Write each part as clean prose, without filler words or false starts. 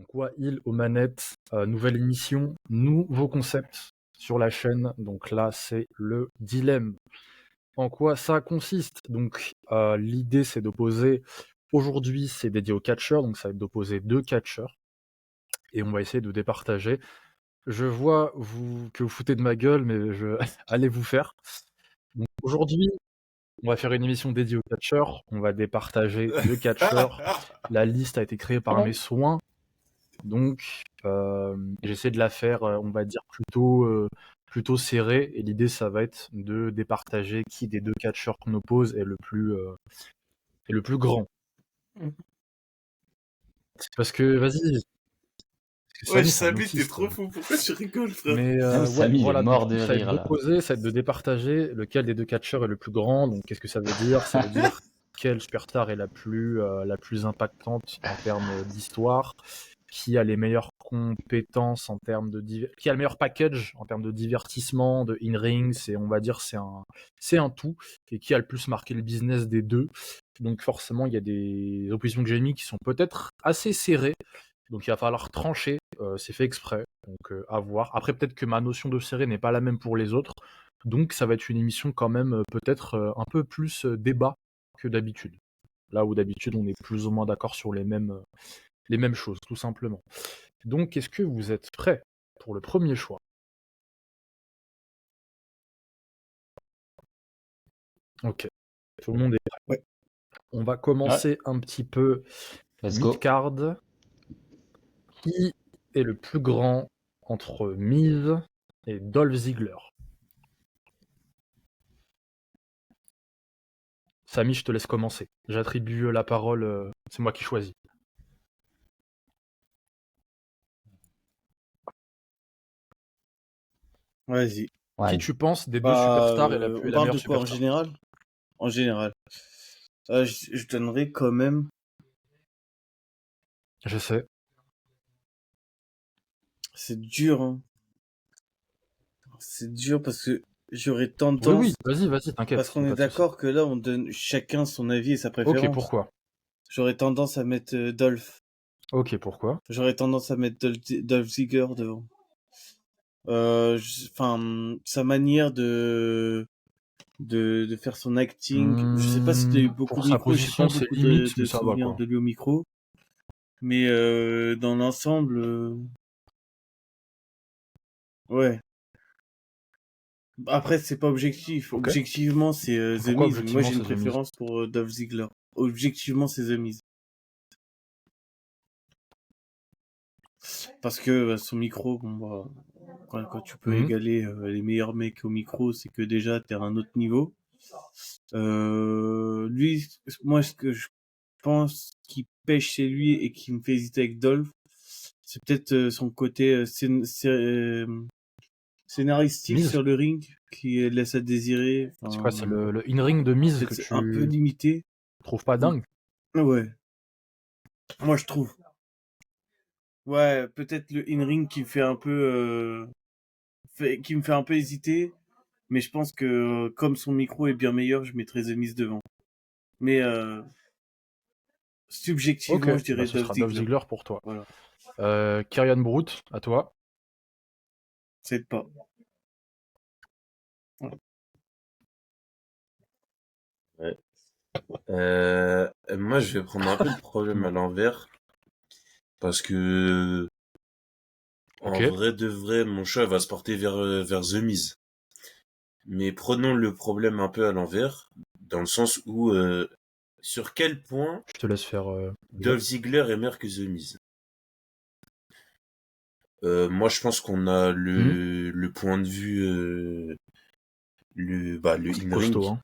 Donc Wail aux manettes, nouvelle émission, nouveau concept sur la chaîne. Donc là, c'est le dilemme. En quoi ça consiste? Donc l'idée, c'est d'opposer. Aujourd'hui, c'est dédié aux catcheurs, donc ça va être d'opposer 2 catcheurs. Et on va essayer de départager. Je vois que vous foutez de ma gueule, mais allez vous faire. Donc aujourd'hui, on va faire une émission dédiée aux catcheurs. On va départager 2 catcheurs. La liste a été créée par mes soins. Donc, j'essaie de la faire, on va dire, plutôt serrée. Et l'idée, ça va être de départager qui des 2 catcheurs qu'on oppose est le plus grand. C'est parce que, vas-y, Ouais, Samy, c'est un Samy, t'es autiste. trop fou. Pourquoi tu rigoles, frère? Mais ouais, Samy, il est voilà, donc mort de ça va être rire, là. d'opposer, ça va être de départager lequel des 2 catcheurs est le plus grand. Donc, qu'est-ce que ça veut dire? Ça veut dire quelle superstar est la plus impactante en termes d'histoire, qui a les meilleures compétences en termes qui a le meilleur package en termes de divertissement, de in-ring, on va dire, c'est un tout, et qui a le plus marqué le business des 2. Donc, forcément, il y a des oppositions que j'ai mis qui sont peut-être assez serrées. Donc il va falloir trancher, c'est fait exprès, donc à voir. Après peut-être que ma notion de serré n'est pas la même pour les autres, donc ça va être une émission quand même peut-être un peu plus débat que d'habitude. Là où d'habitude on est plus ou moins d'accord sur les mêmes choses, tout simplement. Donc est-ce que vous êtes prêts pour le premier choix? Ok, tout le monde est prêt. Ouais. On va commencer un petit peu Let's go. mid-card. Qui est le plus grand entre Miz et Dolph Ziggler? Samy, je te laisse commencer. J'attribue la parole, c'est moi qui choisis. Vas-y. Qui tu penses des 2 superstars est la On meilleure parle de quoi en superstar? général? En général. Je donnerais quand même. Je sais. C'est dur, hein. C'est dur parce que j'aurais Oui, tendance. vas-y, t'inquiète. Parce qu'on y a est pas de souci. d'accord que là, on donne chacun son avis et sa préférence. Ok, pourquoi? J'aurais tendance à mettre Dolph. Ok, pourquoi? J'aurais tendance à mettre Dolph Ziggler devant. Enfin, sa manière de faire son acting. Je sais pas si tu as eu beaucoup Pour de sa micros, j'ai pas position, c'est beaucoup limite, mais de ça va, souvenirs quoi. de lui au micro. Mais dans l'ensemble, ouais. Après, c'est pas objectif. Ok. Objectivement, c'est The Pourquoi Miz. Moi, objectivement, j'ai une c'est The Miz? préférence pour Dolph Ziggler. Objectivement, c'est The Miz. Parce que son micro, bon, bah, quand tu peux égaler les meilleurs mecs au micro, c'est que déjà, t'es à un autre niveau. Lui, moi, ce que je pense qui pêche chez lui et qui me fait hésiter avec Dolph, c'est peut-être son côté scénaristique Miz? sur le ring qui laisse à désirer. C'est quoi, c'est le in-ring de Miz que C'est un peu tu limité. trouves pas dingue? Ouais, moi je trouve. Ouais, peut-être le in-ring qui me fait un peu qui me fait un peu hésiter, mais je pense que comme son micro est bien meilleur, je mettrais The Miz devant. Mais subjectivement, Ok, je dirais bah ce Dolph sera Dolph Ziggler. Ziggler pour toi. Voilà. Kyrian Brute, à toi. C'est pas. Voilà. Ouais. Moi, je vais prendre un peu le problème à l'envers. Parce que, en Ok. vrai de vrai, mon choix va se porter vers The Miz. Mais prenons le problème un peu à l'envers, dans le sens où, sur quel point Je te laisse faire. Dolph Ziggler est meilleur que The Miz. Moi, je pense qu'on a le point de vue, le C'est in-ring. costaud, hein.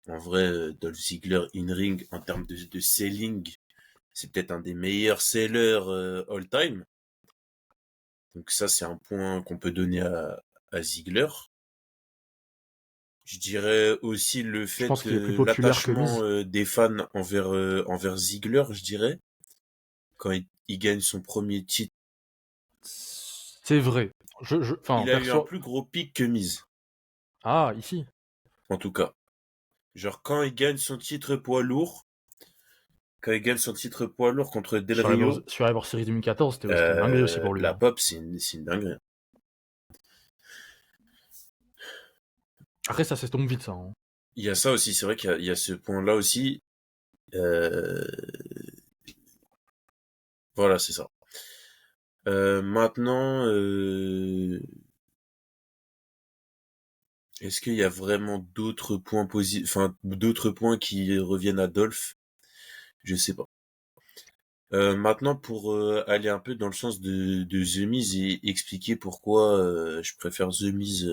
En vrai, Dolph Ziggler in-ring, en termes de selling, c'est peut-être un des meilleurs sellers all time. Donc ça, c'est un point qu'on peut donner à Ziggler. Je dirais aussi le Je pense fait, qu'il est plus populaire que Miz. l'attachement des fans envers Ziggler, je dirais, quand il gagne son premier titre. C'est vrai. Il a eu un plus gros pic que Miz, Ah, ici. en tout cas. Genre quand il gagne son titre poids lourd, quand il gagne son titre poids lourd contre Del Rio, Survivor Series 2014, c'était une dinguerie aussi pour lui. la pop, c'est une dinguerie. Après, ça s'estompe vite, ça. Hein. Il y a ça aussi, c'est vrai qu'il y a ce point-là aussi. Voilà, c'est ça. Maintenant, est-ce qu'il y a vraiment d'autres points d'autres points qui reviennent à Dolph? Je sais pas. Maintenant, pour aller un peu dans le sens de The Miz et expliquer pourquoi je préfère The Miz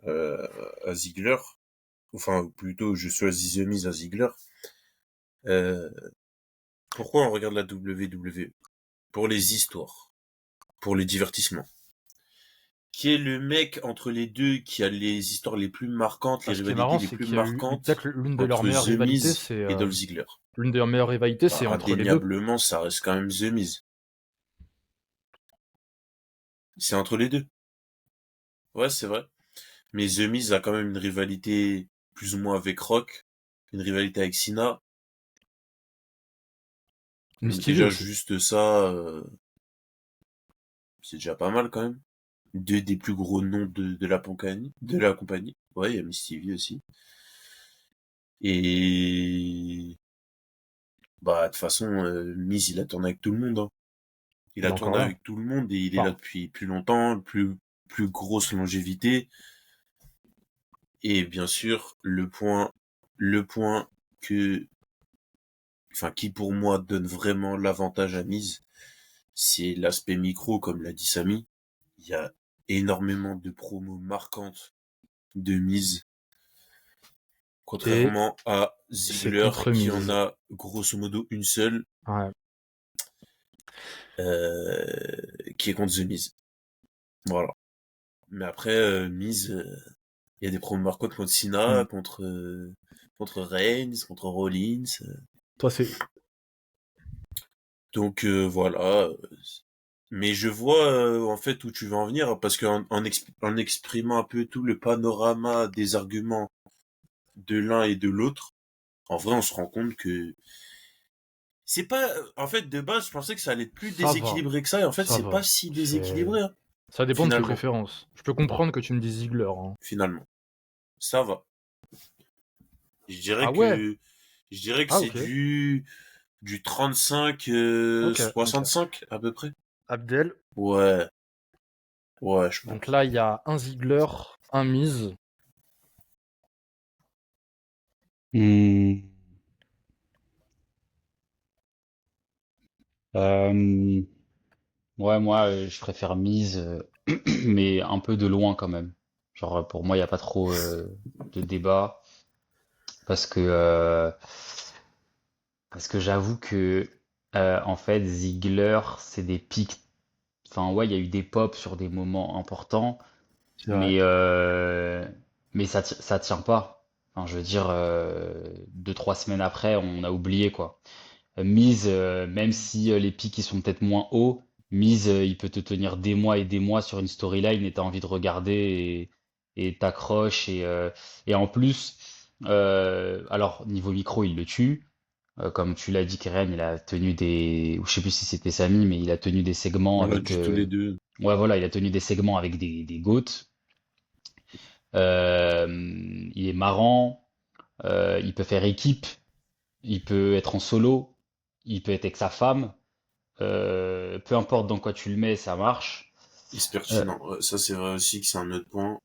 à Ziggler, enfin plutôt je choisis The Miz à Ziggler. Pourquoi on regarde la WWE? Pour les histoires, pour les divertissements. Qui est le mec entre les deux qui a les histoires les plus marquantes, les rivalités les plus marquantes peut-être l'une de leurs meilleures rivalités, c'est et Dolph Ziggler. L'une de leurs meilleures rivalités, c'est entre les deux. Indéniablement, ça reste quand même The Miz. C'est entre les deux. Ouais, c'est vrai. Mais The Miz a quand même une rivalité plus ou moins avec Rock, une rivalité avec Cena. Déjà juste ça, c'est déjà pas mal quand même. Deux des plus gros noms de la compagnie. Ouais, il y a Miss TV aussi. Et bah de toute façon, Miz il a tourné avec tout le monde. Hein. Il a tourné avec tout le monde et il est là depuis plus longtemps, plus grosse longévité. Et bien sûr, le point qui pour moi donne vraiment l'avantage à Miz, c'est l'aspect micro, comme l'a dit Samy. Il y a énormément de promos marquantes de Miz, contrairement à Ziggler qui en a grosso modo une seule, qui est contre The Miz. Voilà. Mais après, Miz, il y a des promos marquantes contre Cena, contre Reigns, contre Rollins. Toi, c'est... Donc voilà. Mais je vois en fait où tu veux en venir, parce qu'en en exprimant un peu tout le panorama des arguments de l'un et de l'autre, en vrai on se rend compte que c'est pas... En fait, de base, je pensais que ça allait être plus déséquilibré que ça, et en fait c'est pas si déséquilibré. Hein. Ça dépend de tes préférences. Je peux comprendre que tu me dises Ziggler. Hein. Finalement. Ça va. Je dirais c'est du 35 65 à peu près. Abdel. Ouais, je pense. Donc là, il y a un Ziggler, un Miz. Ouais, moi, je préfère Miz, mais un peu de loin quand même. Genre, pour moi, il n'y a pas trop de débat. Parce que j'avoue que, en fait, Ziggler, c'est des pics. Enfin, ouais, il y a eu des pops sur des moments importants, mais ça tient pas. Enfin, je veux dire, 2, 3 semaines après, on a oublié quoi. Miz, même si les pics ils sont peut-être moins hauts, Miz, il peut te tenir des mois et des mois sur une storyline et t'as envie de regarder et t'accroches et en plus, alors niveau micro, il le tue. Comme tu l'as dit, Keren, il a tenu ou je sais plus si c'était Samy, mais il a tenu des segments avec. Tous les deux. Ouais, voilà, il a tenu des segments avec des GOAT. Il est marrant, il peut faire équipe, il peut être en solo, il peut être avec sa femme. Peu importe dans quoi tu le mets, ça marche. Il est pertinent. Ça, c'est vrai aussi que c'est un autre point.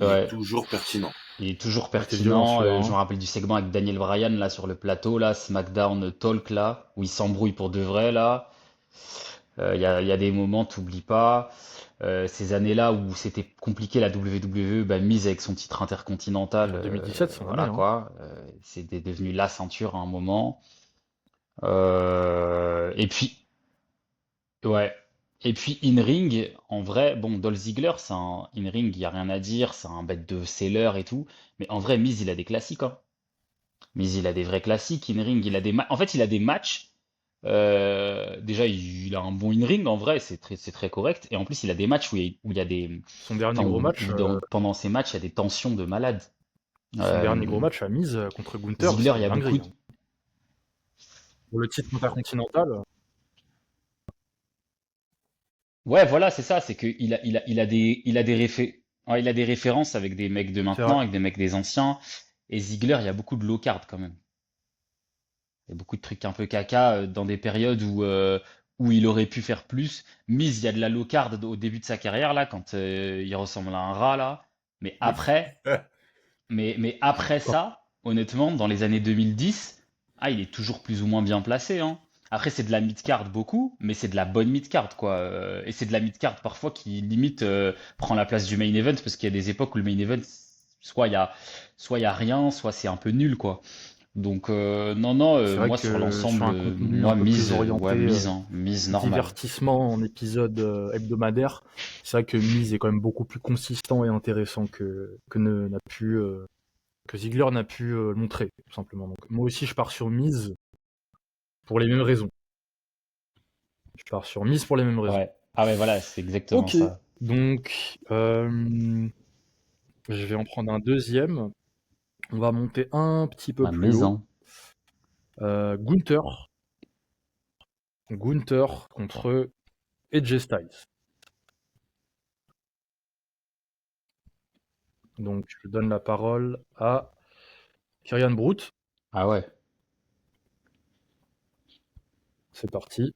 Il est toujours pertinent. Il est toujours pertinent. Je me rappelle du segment avec Daniel Bryan là sur le plateau, là, SmackDown Talk là, où il s'embrouille pour de vrai là. Il y a des moments, t'oublies pas. Ces années-là où c'était compliqué la WWE, Miz avec son titre intercontinental, 2017, voilà quoi, c'était devenu la ceinture à un moment. Et puis, ouais. Et puis in-ring, en vrai, bon, Dolph Ziggler, c'est un in-ring, il n'y a rien à dire, c'est un bête de seller et tout. Mais en vrai, Miz, il a des classiques, hein. Miz, il a des vrais classiques. In-ring, il a en fait, il a des matchs. Déjà, il a un bon in-ring, en vrai, c'est très correct. Et en plus, il a des matchs où il y a des. Son dernier gros match. Pendant ces matchs, il y a des tensions de malade. Son dernier gros match à Miz contre Gunther. Ziggler, il y a beaucoup. Pour le titre intercontinental, Ouais, voilà, c'est ça, c'est qu'il a des références avec des mecs de c'est vrai. maintenant, avec des mecs des anciens. Et Ziggler, il y a beaucoup de low card quand même. Il y a beaucoup de trucs un peu caca dans des périodes où il aurait pu faire plus. Miz, il y a de la low card au début de sa carrière, là, quand il ressemble à un rat, là. Mais après, mais après Quoi. ça, honnêtement, dans les années 2010, il est toujours plus ou moins bien placé, hein. Après, c'est de la mid-card beaucoup, mais c'est de la bonne mid-card, quoi. Et c'est de la mid-card parfois qui limite prend la place du main event, parce qu'il y a des époques où le main event, soit il y a rien, soit c'est un peu nul, quoi. Donc non, non, C'est vrai moi sur que sur l'ensemble, un contenu un moi peu plus mise, ouais, orienté mise, hein, mise normale. divertissement en épisode hebdomadaire, c'est vrai que Miz est quand même beaucoup plus consistant et intéressant que Ziggler n'a pu le montrer, tout simplement. Donc moi aussi je pars sur Miz pour les mêmes raisons. Je pars sur Miz pour les mêmes raisons. Ouais. Ah ouais, voilà, c'est exactement Ok, ça. donc je vais en prendre un deuxième. On va monter un petit peu La plus mise, haut. hein. Gunther. Gunther contre AJ Styles. Donc je donne la parole à Kyrian Brout. Ah ouais. C'est parti.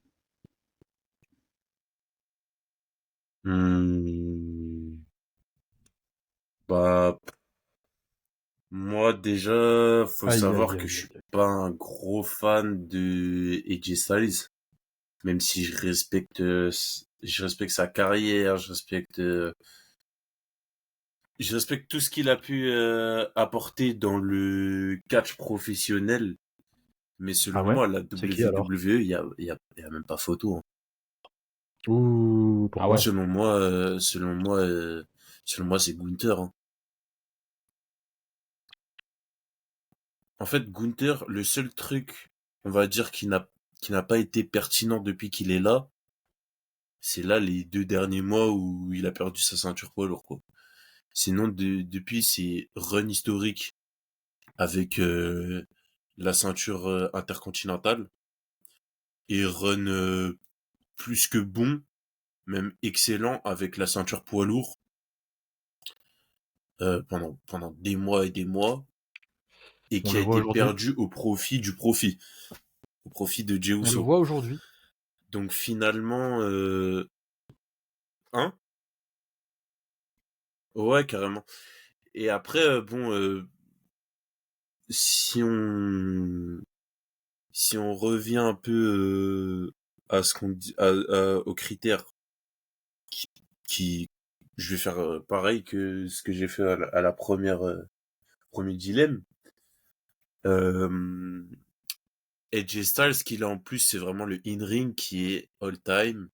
Hmm, Bah, moi, déjà, faut Aïe, savoir aïe, que aïe, je suis aïe. pas un gros fan de AJ Styles, même si je respecte sa carrière, je respecte tout ce qu'il a pu apporter dans le catch professionnel. Mais Ah selon ouais? moi, la C'est qui alors? WWE, il y a même pas photo, hein. Ouh, Ah pourquoi? ouais. Selon moi, c'est Gunther, hein. En fait, Gunther, le seul truc, on va dire, qui n'a pas été pertinent depuis qu'il est là, c'est là les 2 derniers mois où il a perdu sa ceinture poids lourd, quoi. Sinon, depuis ses runs historiques avec la ceinture intercontinentale et run plus que bon, même excellent avec la ceinture poids lourd pendant des mois et des mois, et On qui le a voit été aujourd'hui. perdu au profit du profit, au profit de Jey On le Uso. voit aujourd'hui. Donc finalement, hein? Ouais, carrément. Et après, bon, si on si on revient un peu à ce qu'on dit, aux critères qui, je vais faire pareil que ce que j'ai fait à la premier dilemme. Euh, AJ Styles, ce qu'il a en plus, c'est vraiment le in-ring qui est all-time,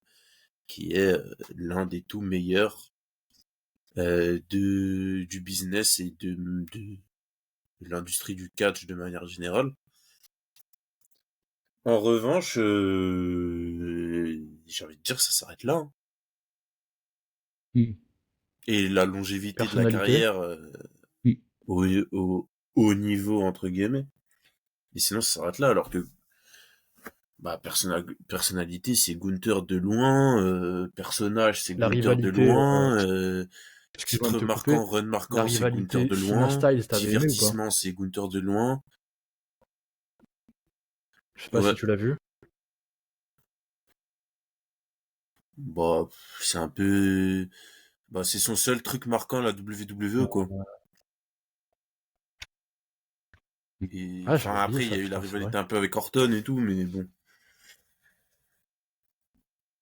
qui est l'un des tout meilleurs du business et de l'industrie du catch de manière générale. En revanche, j'ai envie de dire que ça s'arrête là, hein. Mm. Et la longévité de la Personnalité. carrière Mm. au haut niveau, entre guillemets. Et sinon, ça s'arrête là, alors que bah, personnalité, c'est Gunther de loin, personnage, c'est La Gunther de rivalité, loin, excuse-moi de titre te couper. marquant, run La marquant, c'est Gunther rivalité de Cena loin, Styles, t'avais aimé ou pas? divertissement, c'est Gunther de loin. Je sais pas si Ouais, tu l'as vu. bah, c'est un peu, bah, c'est son seul truc marquant, la WWE, quoi. Et, Ah, enfin, j'avais oublié après, il y ça, a eu la putain, c'est vrai. rivalité un peu avec Orton et tout, mais bon.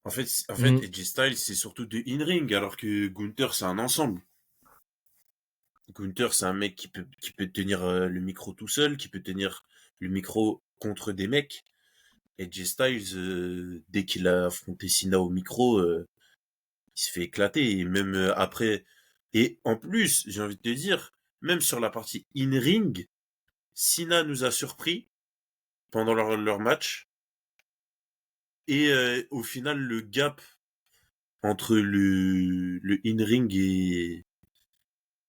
En fait, Mm. AJ Styles, c'est surtout de in-ring, alors que Gunther, c'est un ensemble. Gunther, c'est un mec qui peut tenir le micro tout seul, qui peut tenir le micro contre des mecs. AJ Styles, dès qu'il a affronté Cena au micro, il se fait éclater. Et même après, et en plus, j'ai envie de te dire, même sur la partie in-ring, Cena nous a surpris pendant leur match. Et au final, le gap entre le in-ring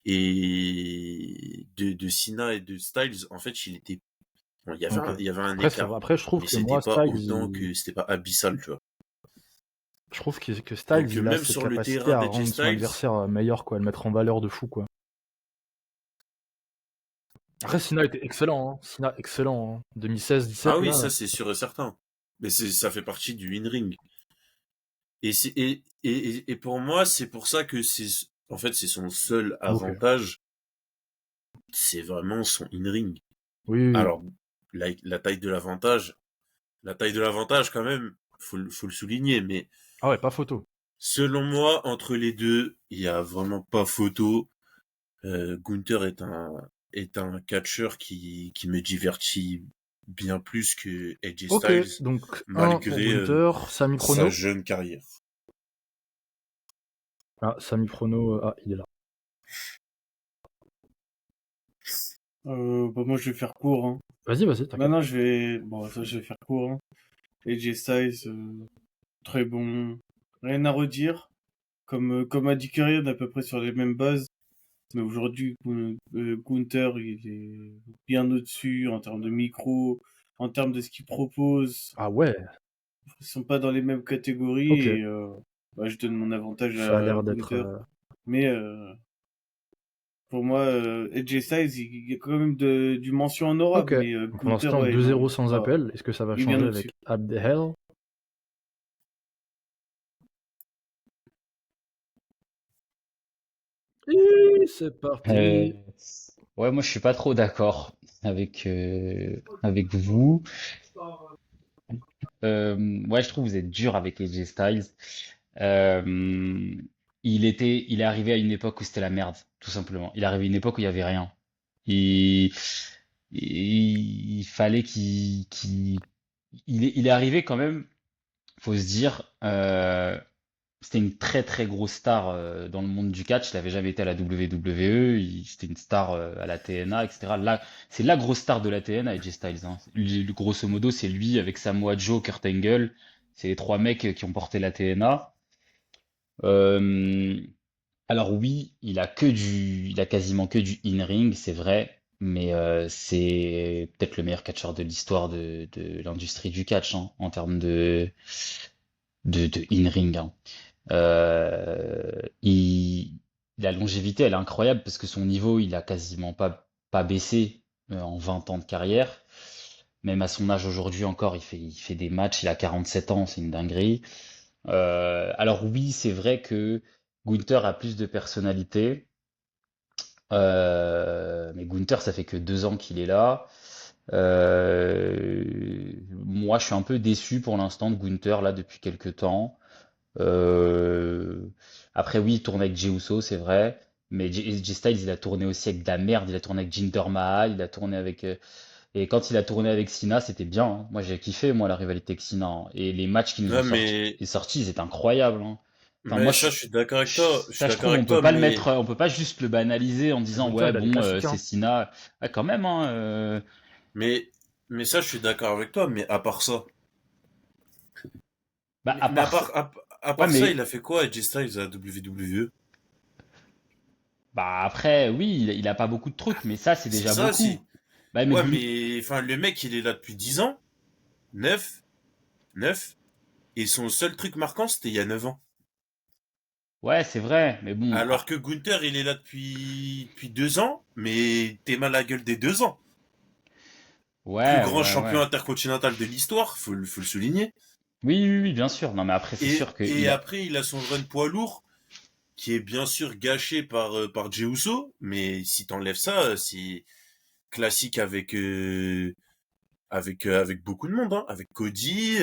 et de Cena et de Styles, en fait, Bon, il y avait Ok. il y avait un Après, écart, après, je trouve mais que c'était moi, pas Styles, autant que c'était pas abyssal, tu vois. je trouve que Styles, Donc, il a même cette sur le capacité terrain à d'AJ rendre son Styles, adversaire meilleur, quoi, à le mettre en valeur de fou, quoi. Après, Cena était excellent, hein. Cena, excellent, hein. 2016-17, ah oui, là. ça c'est sûr et certain. Mais ça fait partie du in-ring. Et pour moi, c'est pour ça que en fait, c'est son seul Ok. avantage, c'est vraiment son in-ring. Oui, oui, oui. Alors, la taille de l'avantage, quand même, faut le souligner, mais Ah ouais, pas photo. selon moi, entre les deux, il y a vraiment pas photo. Gunther est un catcheur qui me divertit bien plus que AJ Ok, Styles, donc 1 pour malgré Gunther, Sami sa Chrono. jeune carrière. Ah, Sami Chrono, ah, il est là. Bah, moi, je vais faire court, hein. Vas-y, Non, t'inquiète. non, je vais faire court, hein. AJ Styles, très bon. Rien à redire. Comme a dit Curry, on est à peu près sur les mêmes bases. Mais aujourd'hui, Gunther, il est bien au-dessus en termes de micro, en termes de ce qu'il propose. Ah ouais, Ils sont pas dans les mêmes catégories ok. et bah, je donne mon avantage Ça a à l'air d'être... Gunther. Mais pour moi, AJ Styles, il y a quand même du mention honorable. Ok. Mais Donc pour Gunther, l'instant, ouais, non, 2-0 sans appel. Est-ce que ça va il est bien changer au-dessus. avec Abdel? Et c'est Euh, parti. ouais, moi je suis pas trop d'accord avec vous. Ouais, je trouve que vous êtes dur avec AJ Styles. Euh, il est arrivé à une époque où c'était la merde, tout simplement. Il est arrivé à une époque où il y avait rien. Il, il fallait il est arrivé quand même, faut se dire, c'était une très très grosse star dans le monde du catch. Il n'avait jamais été à la WWE, c'était une star à la TNA, etc. Là, c'est la grosse star de la TNA, AJ Styles. Hein. Grosso modo, c'est lui avec Samoa Joe, Kurt Angle. C'est les trois mecs qui ont porté la TNA. Euh, alors oui, il a quasiment que du in-ring, c'est vrai, mais c'est peut-être le meilleur catcheur de l'histoire de l'industrie du catch hein, en termes de in-ring. Hein. La longévité, elle est incroyable parce que son niveau, il a quasiment pas baissé en 20 ans de carrière. Même à son âge aujourd'hui encore, il fait des matchs, il a 47 ans, c'est une dinguerie. Alors oui, c'est vrai que Gunther a plus de personnalité, mais Gunther, ça fait que 2 ans qu'il est là. Moi, je suis un peu déçu pour l'instant de Gunther là depuis quelques temps. Euh, Après, oui, il tourne avec Jey Uso, c'est vrai. Mais AJ Styles, il a tourné aussi avec de la merde. Il a tourné avec Jinder Mahal, il a tourné avec. Et quand il a tourné avec Cena, c'était bien. Hein. Moi, j'ai kiffé, moi, la rivalité avec Cena. Hein. Et les matchs qui nous ont Ouais, sortis, ils étaient incroyables. Hein. Enfin, moi, mais ça, je suis d'accord avec toi. Je suis ça, je d'accord trouve, on avec peut toi, pas le mais, mettre, on peut pas juste le banaliser en disant, Gunther, ouais, il a des bon, classiques, c'est hein. Cena. Ouais, quand même, hein. mais, mais ça, je suis d'accord avec toi, mais à part ça. Bah, à Mais part ça. à Ouais, part ça, il mais a fait quoi, AJ Styles à WWE? bah après, oui, il a pas beaucoup de trucs, mais ça, c'est C'est déjà ça, beaucoup. si. Bah, mais Ouais, mais, enfin, le mec, il est là depuis 10 ans. 9, 9. Et son seul truc marquant, c'était il y a 9 ans. ouais, c'est vrai, mais bon, Alors que Gunther, il est là depuis 2 ans, mais t'es mal à la gueule des 2 ans. Plus ouais, grand ouais, champion ouais. intercontinental de l'histoire, faut le souligner. Oui, oui, oui, bien sûr. Non, mais après, c'est sûr Et qu'il a. après, il a son run poids lourd, qui est bien sûr gâché par Jey Uso, mais si t'enlèves ça, c'est classique avec beaucoup de monde, hein. Avec Cody,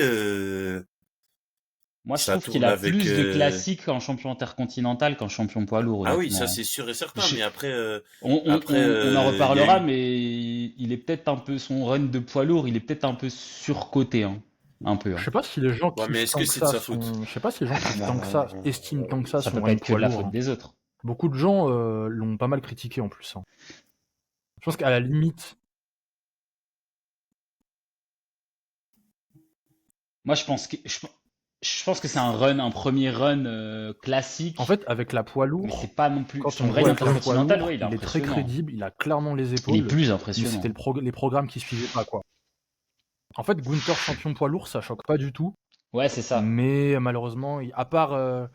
Moi, je ça trouve qu'il tourne a avec. plus de classiques en champion intercontinental qu'en champion poids lourd, Ah oui, ça honnêtement. c'est sûr et certain, Je- mais après, On en il y a reparlera, eu. mais il est peut-être un peu son run de poids lourd, il est peut-être un peu surcoté, hein. Un peu, Je hein. sais pas si les gens Ouais, mais kiffent est-ce que tant que c'est de ça sa faute? son. Je sais pas si les gens kiffent tant que ça, Bah, estiment tant que ça ça peut son pas run être que poids de la lourd, faute hein. des autres. Beaucoup de gens l'ont pas mal critiqué en plus, hein. Je pense qu'à la limite, Moi, je pense que c'est un premier run en classique, fait, avec la poids mais c'est lourd, pas non plus. quand on Son le règne voit avec la poids intercontinental, lourd, ouais, il est il est très impressionnant. crédible, il a clairement les Il est épaules, plus mais c'était impressionnant. les programmes qui suivaient pas, quoi. En fait, Gunther champion poids lourd, ça choque pas du tout. Ouais, c'est ça. Mais malheureusement, à part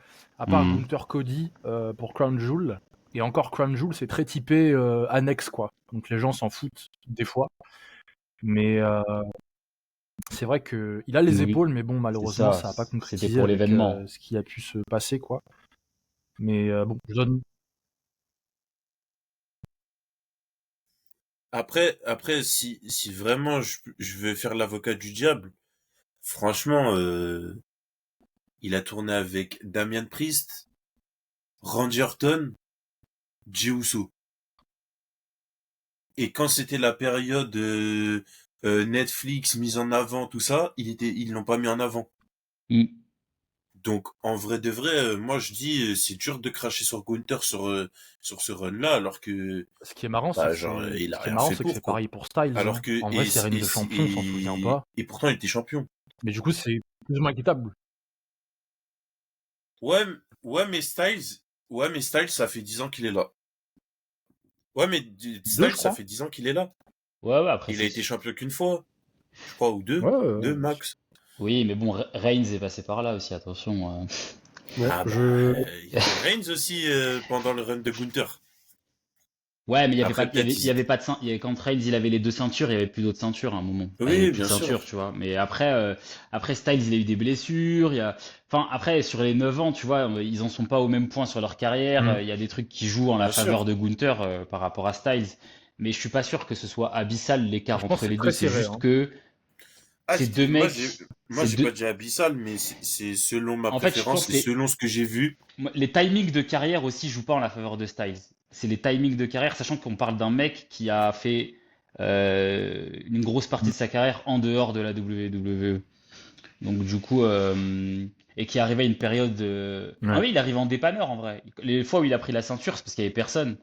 Gunther Cody pour Crown Jewel, et encore Crown Jewel, c'est très typé annexe, quoi. Donc les gens s'en foutent des fois. Mais c'est vrai qu'il a les Oui, épaules, mais bon, malheureusement, ça n'a pas c'était concrétisé pour avec l'événement. ce qui a pu se passer, quoi. Mais bon, je donne. Après, si vraiment je veux faire l'avocat du diable, franchement, il a tourné avec Damian Priest, Randy Orton, Jey Uso. Et quand c'était la période Netflix mise en avant, tout ça, ils l'ont pas mis en avant. Mm. Donc, en vrai de vrai, moi je dis, c'est dur de cracher sur Gunther sur ce run-là, alors que, Ce qui est marrant, bah, c'est que genre, il a ce qui est rien marrant, fait c'est que c'est pour, quoi. pareil pour Styles. Alors que, En vrai, ses règnes de champion, on s'en souvient pas. et pourtant, il était champion. Mais du coup, c'est plus ou moins équitable. Ouais, mais Styles, ça fait 10 ans qu'il est là. Ouais, mais Deux, je Styles, ça crois. fait 10 ans qu'il est là. Ouais, après, Il a été champion qu'une fois, je crois, ou deux. Ouais, Deux max. Oui, mais bon, Reigns est passé par là aussi, attention. bon, Ah bah, il y avait Reigns aussi pendant le run de Gunther. Ouais, mais il y avait Après, pas, il y avait pas de ceinture. Quand Reigns il avait les 2 ceintures, il y avait plus d'autres ceintures à un moment. Enfin, il y avait Oui, plus de bien sûr. ceintures, tu vois. Mais après Styles, il a eu des blessures. Enfin, après, sur les 9 ans, tu vois, ils en sont pas au même point sur leur carrière. Il y a des trucs qui jouent en la Bien faveur sûr. de Gunther par rapport à Styles. Mais je suis pas sûr que ce soit abyssal l'écart je pense entre que c'est les deux. très C'est serré. juste Hein. que Ah, ces deux mecs, moi, ces j'ai pas deux. dit abyssal, mais c'est selon ma En fait, je préférence, pense c'est que selon ce que j'ai vu. les timings de carrière aussi jouent pas en la faveur de Styles. C'est les timings de carrière, sachant qu'on parle d'un mec qui a fait une grosse partie de sa carrière en dehors de la WWE. Donc du coup, et qui est arrivé à une période. Ah Ouais. oui, il arrive en dépanneur en vrai. Les fois où il a pris la ceinture, c'est parce qu'il y avait personne.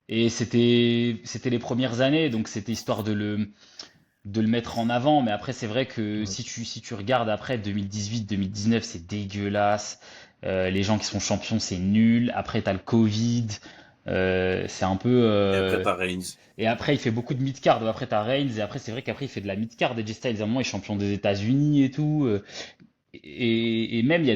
Et c'était les premières années, donc c'était histoire de le mettre en avant. Mais après, c'est vrai que Ouais. si tu regardes après 2018, 2019, c'est dégueulasse. Les gens qui sont champions, c'est nul. Après, t'as le Covid. C'est un peu. Et après, t'as Reigns. Et après, il fait beaucoup de mid-card. Après, t'as Reigns. Et après, c'est vrai qu'après, il fait de la mid-card. AJ Styles, à un moment, il est champion des États-Unis et tout. Et même, il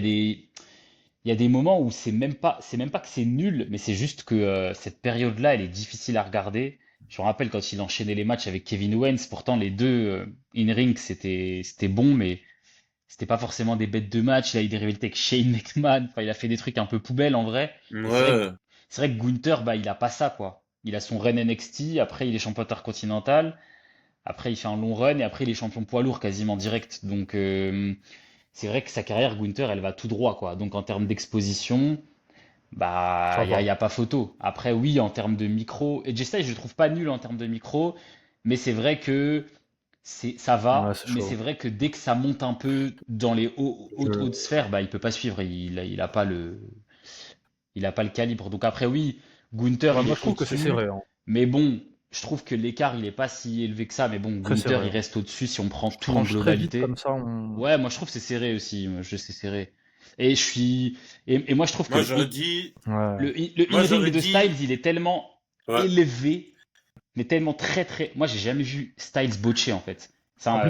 y a des moments où c'est même pas que c'est nul, mais c'est juste que cette période-là, elle est difficile à regarder. Je me rappelle quand il enchaînait les matchs avec Kevin Owens, pourtant les deux in-ring, c'était bon, mais c'était pas forcément des bêtes de match. Là, il est rivalité avec Shane McMahon. Enfin, il a fait des trucs un peu poubelles en vrai. Et Ouais. c'est vrai que Gunther, bah, il a pas ça, quoi. Il a son run NXT, après il est champion intercontinental, après il fait un long run, et après il est champion poids lourd quasiment direct. Donc, c'est vrai que sa carrière, Gunther, elle va tout droit, quoi. Donc en termes d'exposition, bah, Ça il y a, va. y a pas photo. Après, oui, en termes de micro, et Styles, je le trouve pas nul en termes de micro, mais c'est vrai que ça Ouais, va, c'est mais c'est chaud. vrai que dès que ça monte un peu dans les hautes Je... sphères, bah, il peut pas suivre. Il a pas le calibre. Donc après, oui, Gunther, Ouais, il moi, est je trouve que c'est au-dessus, serré. Hein. mais bon, je trouve que l'écart, il est pas si élevé que ça. Mais bon, Très Gunther, serré. il Hein. reste au-dessus si on prend Je tout en tranche très vite comme globalité. ça. On... Ouais, moi je trouve que c'est serré aussi. Moi, c'est serré. Et je suis. Et moi je trouve que Moi, j'aurais dit, Ouais. le moi, in-ring j'aurais de dit, Styles, il est tellement ouais. élevé, mais tellement très très. Moi j'ai jamais vu Styles botcher en fait. En Ça,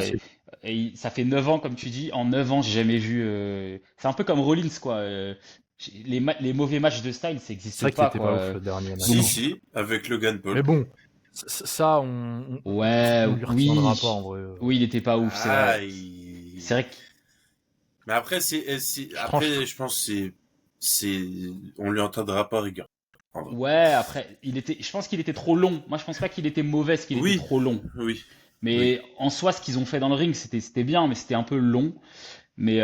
plus, ça fait 9 ans, comme tu dis. En 9 ans, j'ai jamais vu. C'est un peu comme Rollins, quoi. Les mauvais matchs de Styles, ça c'est n'existe vrai qu'il pas, était pas ouf quoi. le dernier Donc, Si, match. si, avec Logan Mais Paul. bon, ça, ouais, on lui retiendra pas oui. en vrai. Oui, il était pas ouf, c'est vrai. Ah, C'est vrai que. Mais après, Je tranche. après, je pense que on lui entendra pas rigueur. En vrai. Ouais, après, je pense qu'il était trop long. Moi, je pense pas qu'il était mauvais, ce qu'il était Oui, trop long. oui, oui. Mais en soi, ce qu'ils ont fait dans le ring, c'était bien, mais c'était un peu long. Mais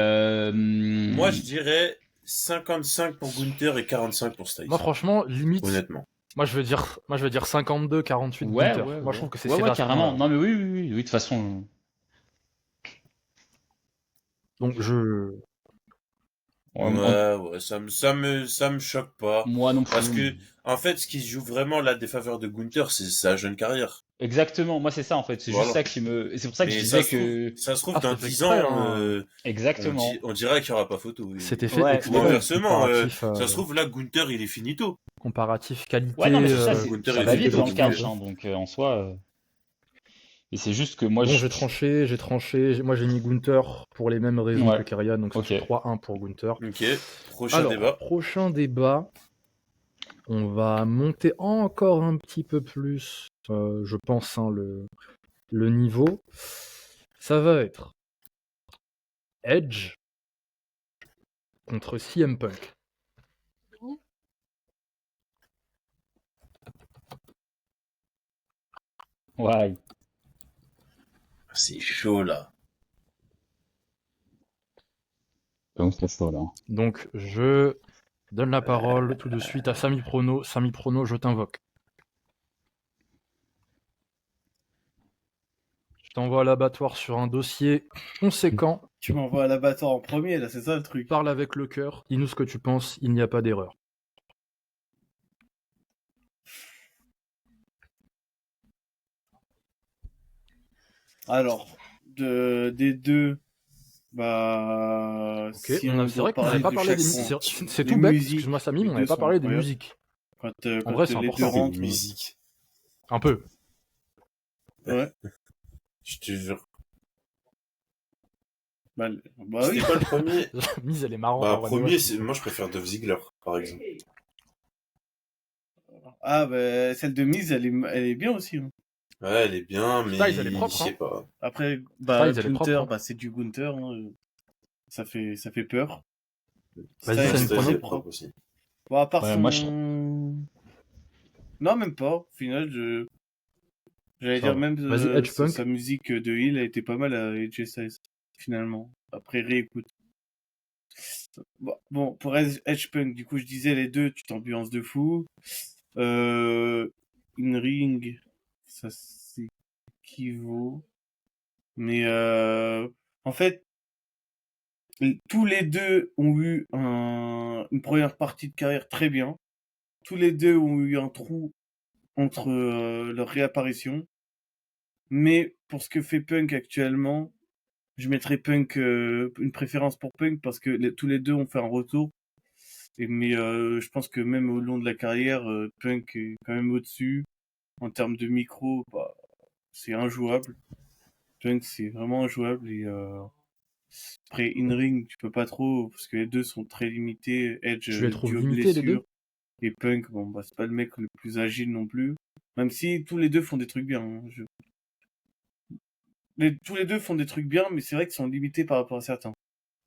Moi, je dirais 55 pour Gunther et 45 pour Styles. Moi, franchement, limite, Honnêtement. moi, je veux dire 52-48 ouais, Gunther. ouais, Moi, je ouais. trouve que c'est Ouais, serré ouais, à ce carrément. point-là. Non, mais oui, oui, oui, oui, de toute façon. Donc, Ouais, ouais, ça me choque pas. Moi non Parce plus. que, en fait, ce qui joue vraiment la défaveur de Gunther, c'est sa jeune carrière. Exactement, moi c'est ça en fait. C'est juste Voilà. ça qui me. Et c'est pour ça que je Mais disais que. ça se trouve, ah, dans c'était fait 10 exprès. ans, Hein. Exactement. on dira qu'il n'y aura pas photo. C'était fait Ouais, Ou mais exprès. bon. inversement, ça se trouve, là, Gunther, il est finito. Comparatif Ouais, non, mais qualité. c'est ça, Gunther, ça il est va vite finito. dans le Donc, catch, hein, donc en soi. Et c'est juste que moi, Bon, j'ai tranché. Moi, j'ai mis Gunther pour les mêmes raisons Ouais. que Karian, donc ça Ok. fait 3-1 pour Gunther. Ok, prochain Alors, débat. prochain débat, on va monter encore un petit peu plus, je pense, hein, le niveau. Ça va être Edge contre CM Punk. Ouais. C'est chaud là. Donc c'est chaud là. Donc, je donne la parole tout de suite à Sami Prono. Sami Prono, je t'invoque. Je t'envoie à l'abattoir sur un dossier conséquent. Tu m'envoies à l'abattoir en premier, là, c'est ça le truc. Parle avec le cœur. Dis-nous ce que tu penses. Il n'y a pas d'erreur. Alors, des deux, bah, Ok, si c'est on vrai doit qu'on n'avait parler pas de parlé des chaque point, c'est les tout bête, musiques, excuse-moi Samy, mais les on n'avait deux pas sont parlé des incroyables. musiques. Quand En vrai, c'est les deux important. Des rentrent, musiques. Un peu. ouais, Je te jure. bah oui. C'était quoi le premier? Mise, elle est marrante. Bah, en vrai de premier, vrai. moi je préfère Dove Ziggler, par exemple. Ah, bah, celle de Miz, elle est bien aussi, hein. Ouais, elle est bien, mais Styles, elle est je propre, sais hein. pas. Après, bah, Styles, elle est propre, Gunther, hein. bah, c'est du Gunther, hein. Ça fait peur. Vas-y, Styles, Samy c'est Styles, Prono. très elle est propre propre. aussi. Bon, à part Ouais, son... moi, je- Non, même pas. Au final, j'allais Ça dire va. même Vas-y, Edge Punk. sa musique de Hill a été pas mal à AJ Styles, finalement. Après réécoute. Bon, pour Edge Punk, du coup, je disais les deux, tu t'ambiances de fou. In Ring, ça s'équivaut. Mais en fait, tous les deux ont eu une première partie de carrière très bien. Tous les deux ont eu un trou entre leur réapparition. Mais pour ce que fait Punk actuellement, je mettrais Punk une préférence pour Punk parce que tous les deux ont fait un retour. Mais je pense que même au long de la carrière, Punk est quand même au-dessus. En termes de micro, bah, c'est injouable. Punk, c'est vraiment injouable. Et après, in-ring, tu peux pas trop parce que les deux sont très limités. Edge, Tu les trouves dû aux limités, les deux? blessures. Et Punk, bon, bah, c'est pas le mec le plus agile non plus. Même si tous les deux font des trucs bien, hein. Tous les deux font des trucs bien, mais c'est vrai qu'ils sont limités par rapport à certains.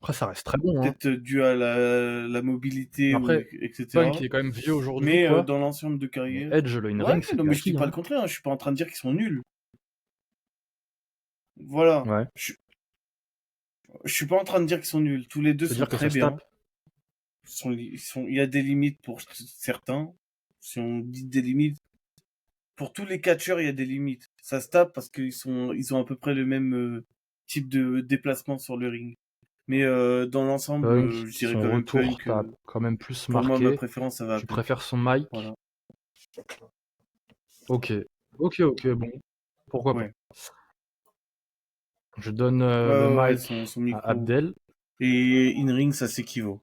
Après, ça reste très bon, hein. Peut-être dû à la mobilité, Après, etc. Punk, il est quand même vieux aujourd'hui, Mais quoi. dans l'ensemble de Mais carrière... Edge, le Ouais, in-ring, c'est non, mais je dis acquis, pas hein. le contraire, hein. Je suis pas en train de dire qu'ils sont nuls. Voilà. Ouais. Je suis pas en train de dire qu'ils sont nuls. Tous les deux sont C'est-à-dire que très ça se bien. tape. Il y a des limites pour certains. Si on dit des limites, pour tous les catcheurs, il y a des limites. Ça se tape parce ils ont à peu près le même type de déplacement sur le ring. Mais dans l'ensemble, Punk, je dirais son quand même retour Punk. t'a quand même plus Pour moi, ma marqué. préférence, ça va à Tu Punk. préfères son mic. Voilà. Ok, bon. Pourquoi Ouais. pas. Je donne Ouais, le ouais, mic son à micro. Abdel. Et in-ring, ça s'équivaut.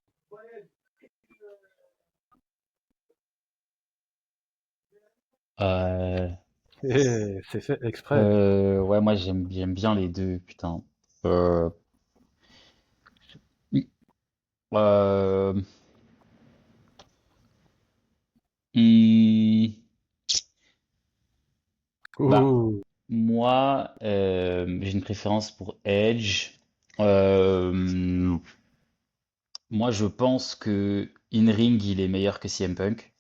Euh, C'est fait exprès. ouais, moi j'aime bien les deux, putain. Euh, oui. Euh, hmm, bah, Oh. moi, j'ai une préférence pour Edge. Euh, moi, je pense que In-Ring, il est meilleur que CM Punk.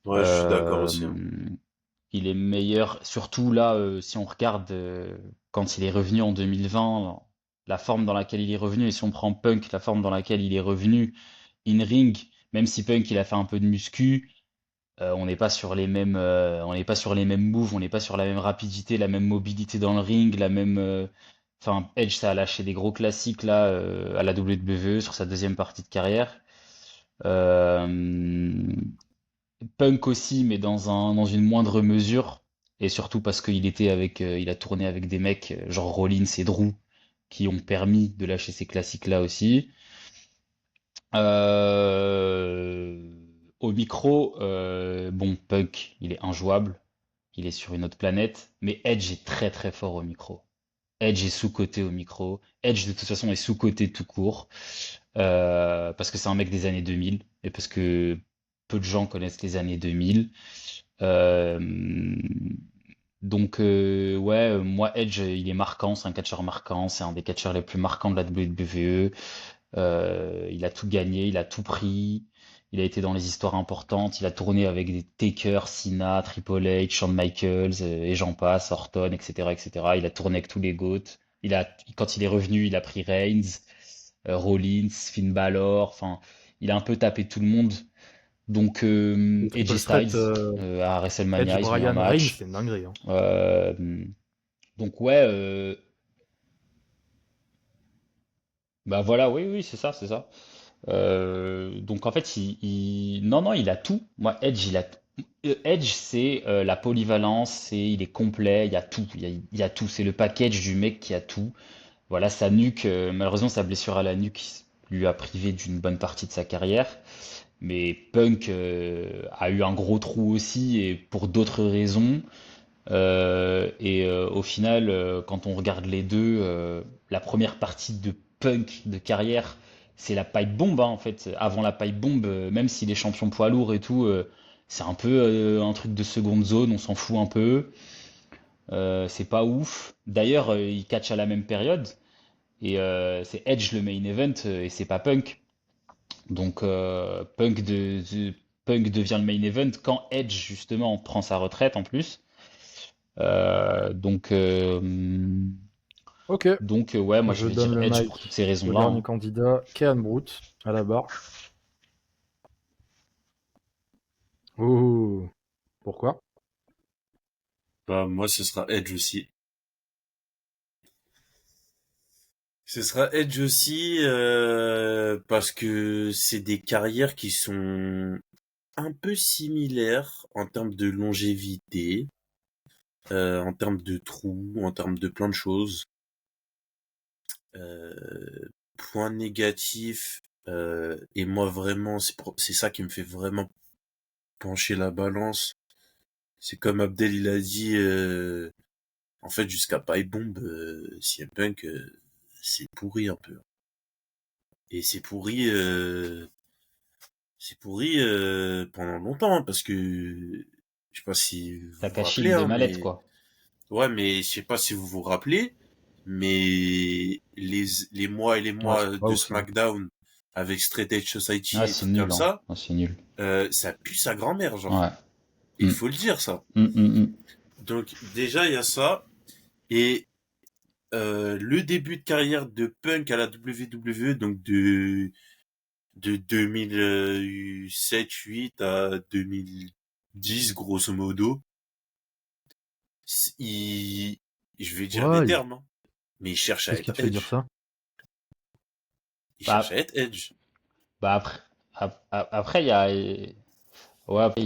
Ouais, je suis d'accord Euh, aussi, hein. il est meilleur, surtout là, si on regarde quand il est revenu en 2020, la forme dans laquelle il est revenu, et si on prend Punk, la forme dans laquelle il est revenu, in-ring, même si Punk il a fait un peu de muscu, on n'est pas sur les mêmes, on n'est pas sur les mêmes moves, on n'est pas sur la même rapidité, la même mobilité dans le ring, la même, enfin Edge ça a lâché des gros classiques là à la WWE sur sa deuxième partie de carrière. Euh, Punk aussi, mais dans une moindre mesure. Et surtout parce il a tourné avec des mecs genre Rollins et Drew qui ont permis de lâcher ces classiques-là aussi. Euh, Au micro, bon, Punk, il est injouable. il est sur une autre planète, mais Edge est très très fort au micro. Edge est sous-coté au micro. Edge, de toute façon, est sous-coté tout court. Parce que c'est un mec des années 2000 et parce que peu de gens connaissent les années 2000. Euh, ouais, moi, Edge, il est marquant, c'est un catcheur marquant, c'est un des catcheurs les plus marquants de la WWE. Il a tout gagné, il a tout pris, il a été dans les histoires importantes, il a tourné avec des Taker, Cena, Triple H, Shawn Michaels, et j'en passe, Orton, etc., etc. Il a tourné avec tous les GOAT. Quand il est revenu, il a pris Reigns, Rollins, Finn Balor, enfin, il a un peu tapé tout le monde. Donc, Le AJ triple threat Styles, à Edge, WrestleMania, ils ont eu un Bryan, Reigns, match. c'est une dinguerie. Hein. Euh, donc ouais, bah voilà, oui, oui, c'est ça, c'est ça. Donc en fait, non, non, il a tout. Moi, Edge, Edge, c'est la polyvalence, il est complet, il y a tout, il y a tout. C'est le package du mec qui a tout. Voilà, sa nuque, malheureusement, sa blessure à la nuque lui a privé d'une bonne partie de sa carrière. Mais Punk a eu un gros trou aussi et pour d'autres raisons. Au final, quand on regarde les deux, la première partie de Punk de carrière, c'est la pipe bombe hein, en fait. Avant la pipe bombe, même s'il est champion poids lourd et tout, c'est un peu un truc de seconde zone, on s'en fout un peu. C'est pas ouf. D'ailleurs, ils catchent à la même période et c'est Edge le main event et c'est pas Punk. Donc Punk devient le main event quand Edge justement prend sa retraite en plus. Euh, donc, euh, Ok, ouais, moi je je vais donne dire le Edge pour toutes mic ces au raisons-là. dernier Hein. candidat, Kean Brute, à la barre. Oh, pourquoi? Bah, moi, ce sera Edge aussi. Ce sera Edge aussi parce que c'est des carrières qui sont un peu similaires en termes de longévité, en termes de trous, en termes de plein de choses. Point négatif, et moi vraiment, c'est ça qui me fait vraiment pencher la balance. C'est comme Abdel il a dit, en fait jusqu'à Pipe Bomb, CM Punk, c'est pourri un peu. Et c'est pourri pendant longtemps hein, parce que je sais pas si vous vous Takashi rappelez une de hein, mallette, mais quoi. ouais, mais je sais pas si vous vous rappelez, mais les mois et les Ouais, mois c'était pas de ouf ça. SmackDown avec Straight Edge Ah, Society et c'est trucs comme nul, hein. ça, Ah, c'est nul. ça pue sa grand-mère, genre. Ouais. Il Mm. faut le dire, ça. Mm. Donc, déjà, il y a ça. Et le début de carrière de Punk à la WWE, donc de 2007-8 à 2010, grosso modo, il, je vais dire des Ouais, termes, hein, mais il cherche à qu'est-ce qui être te fait dire Edge. ça? Il cherche à Bah, être Edge. bah après, après, il y a. Ouais, après,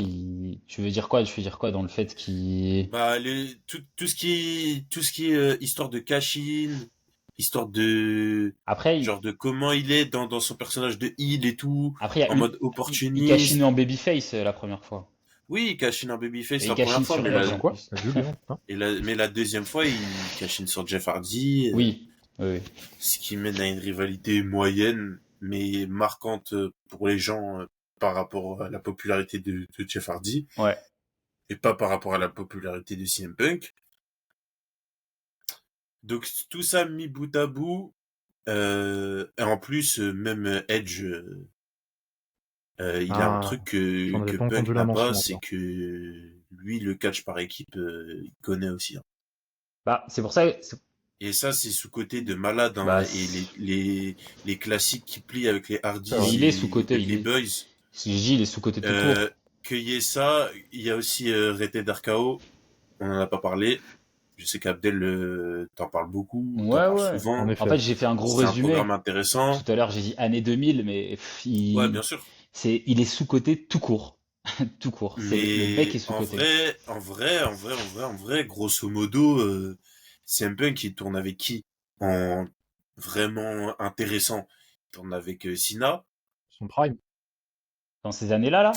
tu veux dire quoi? Tu veux dire quoi dans le fait qu'il. Bah, tout ce qui est histoire de cash-in, histoire de, Après, genre de comment il est dans son personnage de heal et tout, après, il y a en mode il cachine opportuniste. en babyface la première fois. Oui, il cash-in un babyface Et il la première cachine fois, sur Ah, Edge sur en quoi? plus. T'as vu, Léon? Hein. mais la deuxième fois, il cash-in sur Jeff Hardy, Oui, oui, oui. ce qui mène à une rivalité moyenne, mais marquante pour les gens par rapport à la popularité de Jeff Hardy, Ouais. et pas par rapport à la popularité de CM Punk. Donc tout ça mis bout à bout, et en plus, même Edge, il a un Ah, truc j'en avais que pas Punk entendu la n'a pas, mention c'est encore. que lui, le catch par équipe, il connaît aussi. Hein. Bah, c'est pour ça. Et ça, c'est sous-côté de malade. Hein, Bah, et les classiques qui plient avec les C'est mais vrai. il est sous-coté, Hardys, les Boys, je dis, il est sous-coté tout court. qu'il y ait ça. Il y a aussi Rated RKO, on en a pas parlé. Je sais qu'Abdel t'en parle beaucoup, t'en Ouais, parles ouais. En souvent. En fait, effet. j'ai fait un gros C'est un programme résumé. intéressant. Tout à l'heure, j'ai dit année 2000, mais Ouais, bien sûr. il est sous-coté tout court. Tout court. Le mec est Mais sous-coté. en vrai, grosso modo, CM Punk, il tourne avec qui? En vraiment intéressant. Il tourne avec Cena. Son prime. Dans ces années-là, là?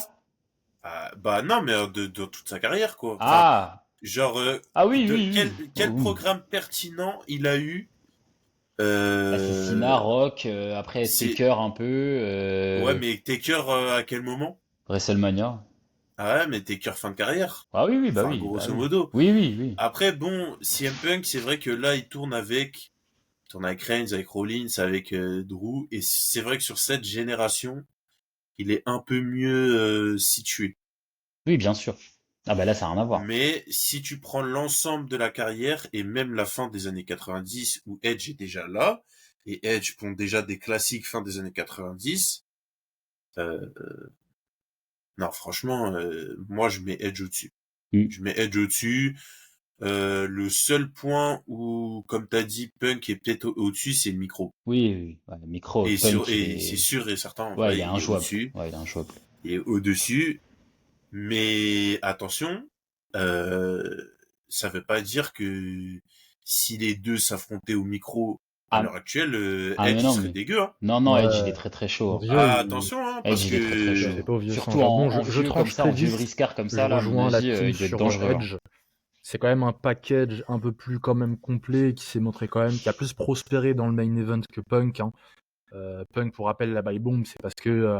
Bah non, mais de toute sa carrière, quoi. Enfin, Ah! Genre, Ah oui, oui, quel oui. programme pertinent il a eu Bah, c'est Cena, euh, Rock, après c'est Taker un peu, Ouais, mais Taker à quel moment? WrestleMania. Ah ouais, mais Taker fin de carrière. Ah oui, oui, bah Enfin, oui, bah grosso oui. modo. Oui, oui, oui. Après, bon, CM Punk, c'est vrai que là, il tourne avec Reigns, avec Rollins, avec Drew, et c'est vrai que sur cette génération, il est un peu mieux situé. Oui, bien sûr. Ah bah là, ça n'a rien à voir. Mais si tu prends l'ensemble de la carrière et même la fin des années 90 où Edge est déjà là, et Edge pond déjà des classiques fin des années 90, euh, non, franchement, moi je mets Edge au-dessus. Mm. Je mets Edge au-dessus. Le seul point où, comme t'as dit, Punk est peut-être au-dessus, c'est le micro. Oui, oui, oui. Ouais, le micro, Punk, il Et c'est est... sûr et certain, en Ouais, vrai, il est il est injouable. au-dessus. Ouais, il est injouable. Il est au-dessus. Mais attention, euh, ça veut pas dire que si les deux s'affrontaient au micro à Ah, l'heure actuelle, ah mais Edge il non, serait mais... dégueu, hein. Non, non, Edge, il est Ouais, très très chaud, mon hein. vieux, Ah, attention, hein, Edge, parce il est très très il chaud. fait que pas au vieux Surtout singe. Bon, en je vieux comme tranche ça, très en vieux vite. briscard comme Je ça, là, à mon rejoins la avis, team il doit être sur dangereux, hein. Edge. C'est quand même un package un peu plus quand même complet qui s'est montré quand même, qui a plus prospéré dans le main event que Punk, hein. Punk, pour rappel, la buy bomb, c'est parce que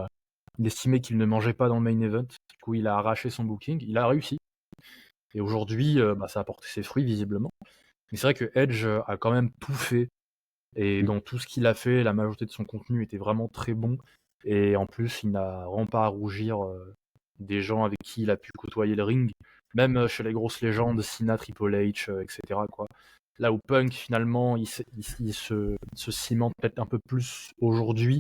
il estimait qu'il ne mangeait pas dans le main event. Du coup, il a arraché son booking. Il a réussi. Et aujourd'hui, bah, ça a porté ses fruits, visiblement. Mais c'est vrai que Edge a quand même tout fait. Et Mm. dans tout ce qu'il a fait, la majorité de son contenu était vraiment très bon. Et en plus, il n'a vraiment pas à rougir des gens avec qui il a pu côtoyer le ring. Même chez les grosses légendes, Cena, Triple H, etc. Quoi. Là où Punk, finalement, il se cimente peut-être un peu plus aujourd'hui.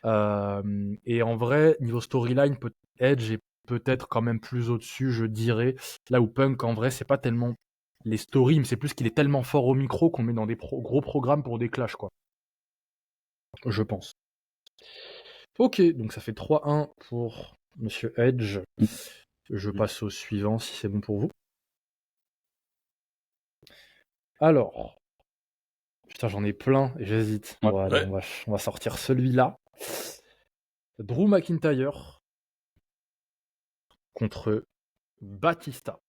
Et en vrai, niveau storyline, Edge est peut-être quand même plus au-dessus, je dirais. Là où Punk, en vrai, c'est pas tellement les stories, mais c'est plus qu'il est tellement fort au micro qu'on met dans des gros programmes pour des clashs, quoi. Je pense. Ok, donc ça fait 3-1 pour Monsieur Edge. Je passe au suivant si c'est bon pour vous. Alors, putain, j'en ai plein et j'hésite. Ouais. Bon, allez, ouais. on va sortir celui-là. Drew McIntyre contre Batista.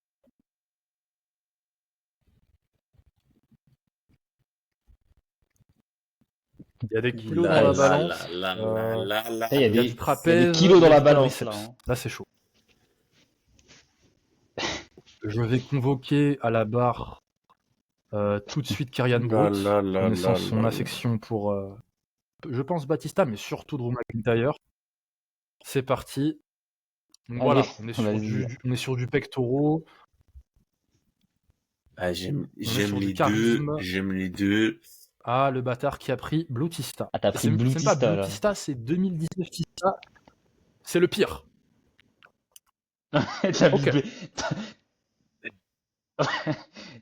Il y a des kilos dans Là, la Ouais, là, là, balance. là, là, là, là. là, il y a Il y a du des, il y a des trapèze, kilos il dans y a la du balance, là, quadriceps. hein. Là, c'est chaud. Je vais convoquer à la barre tout de suite Kyrian Là, Brout, là, là, connaissant là, son là, là. affection pour, je pense, Batista, mais surtout Drew McIntyre. C'est parti. Donc Allez, voilà, vas-y. on est sur du pectoraux, Ah, on est j'aime sur du les deux, charisme. j'aime les deux. Ah, le bâtard qui a pris Blutista. Ah, t'as Et pris c'est même pas Blutista, là. Blutista, c'est 2019 Tista. C'est le pire. T'as mis... Ok.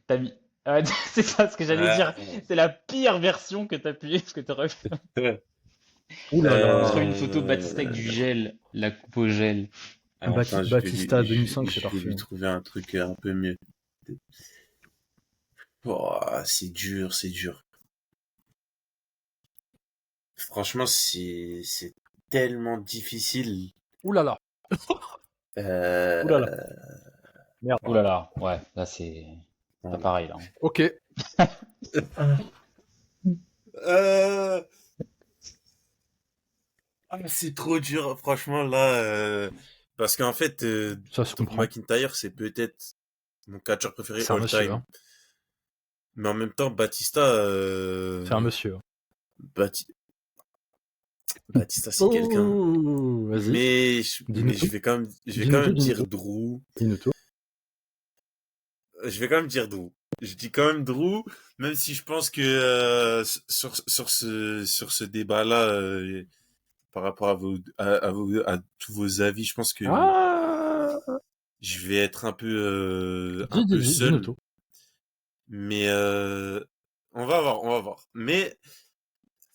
T'as mis... Ah, c'est ça ce que j'allais dire. Ouais. C'est la pire version que t'as pu... ce que t'aurais fait. Ouh là Je trouve là. une photo Batista avec du gel. La coupe au gel. Attends, Batista 2005, c'est je vais parfait. lui trouver un truc un peu mieux. Oh, c'est dur, c'est dur. Franchement, c'est tellement difficile. Ouh là là. Ouh là là. Euh... Merde. Ouh là là. Ouais, là c'est pas voilà. pareil, là, hein. Ok. Euh, c'est trop dur, franchement, là. Parce qu'en fait, Ça se Drew comprend. McIntyre, c'est peut-être mon catcheur préféré C'est un all monsieur. time. Hein. Mais en même temps, Batista, C'est un monsieur. Hein. Bati- Batista, c'est quelqu'un. Oh, vas-y. Dis-nous Mais tout. je vais quand même Dis-nous dire tout. Drew. Dis-nous tout. Je vais quand même dire Drew. Je dis quand même Drew, même si je pense que sur ce débat-là, par rapport à tous vos avis, je pense que Ah. je vais être un peu Dis-nous seul. tout. Mais on va voir, on va voir. Mais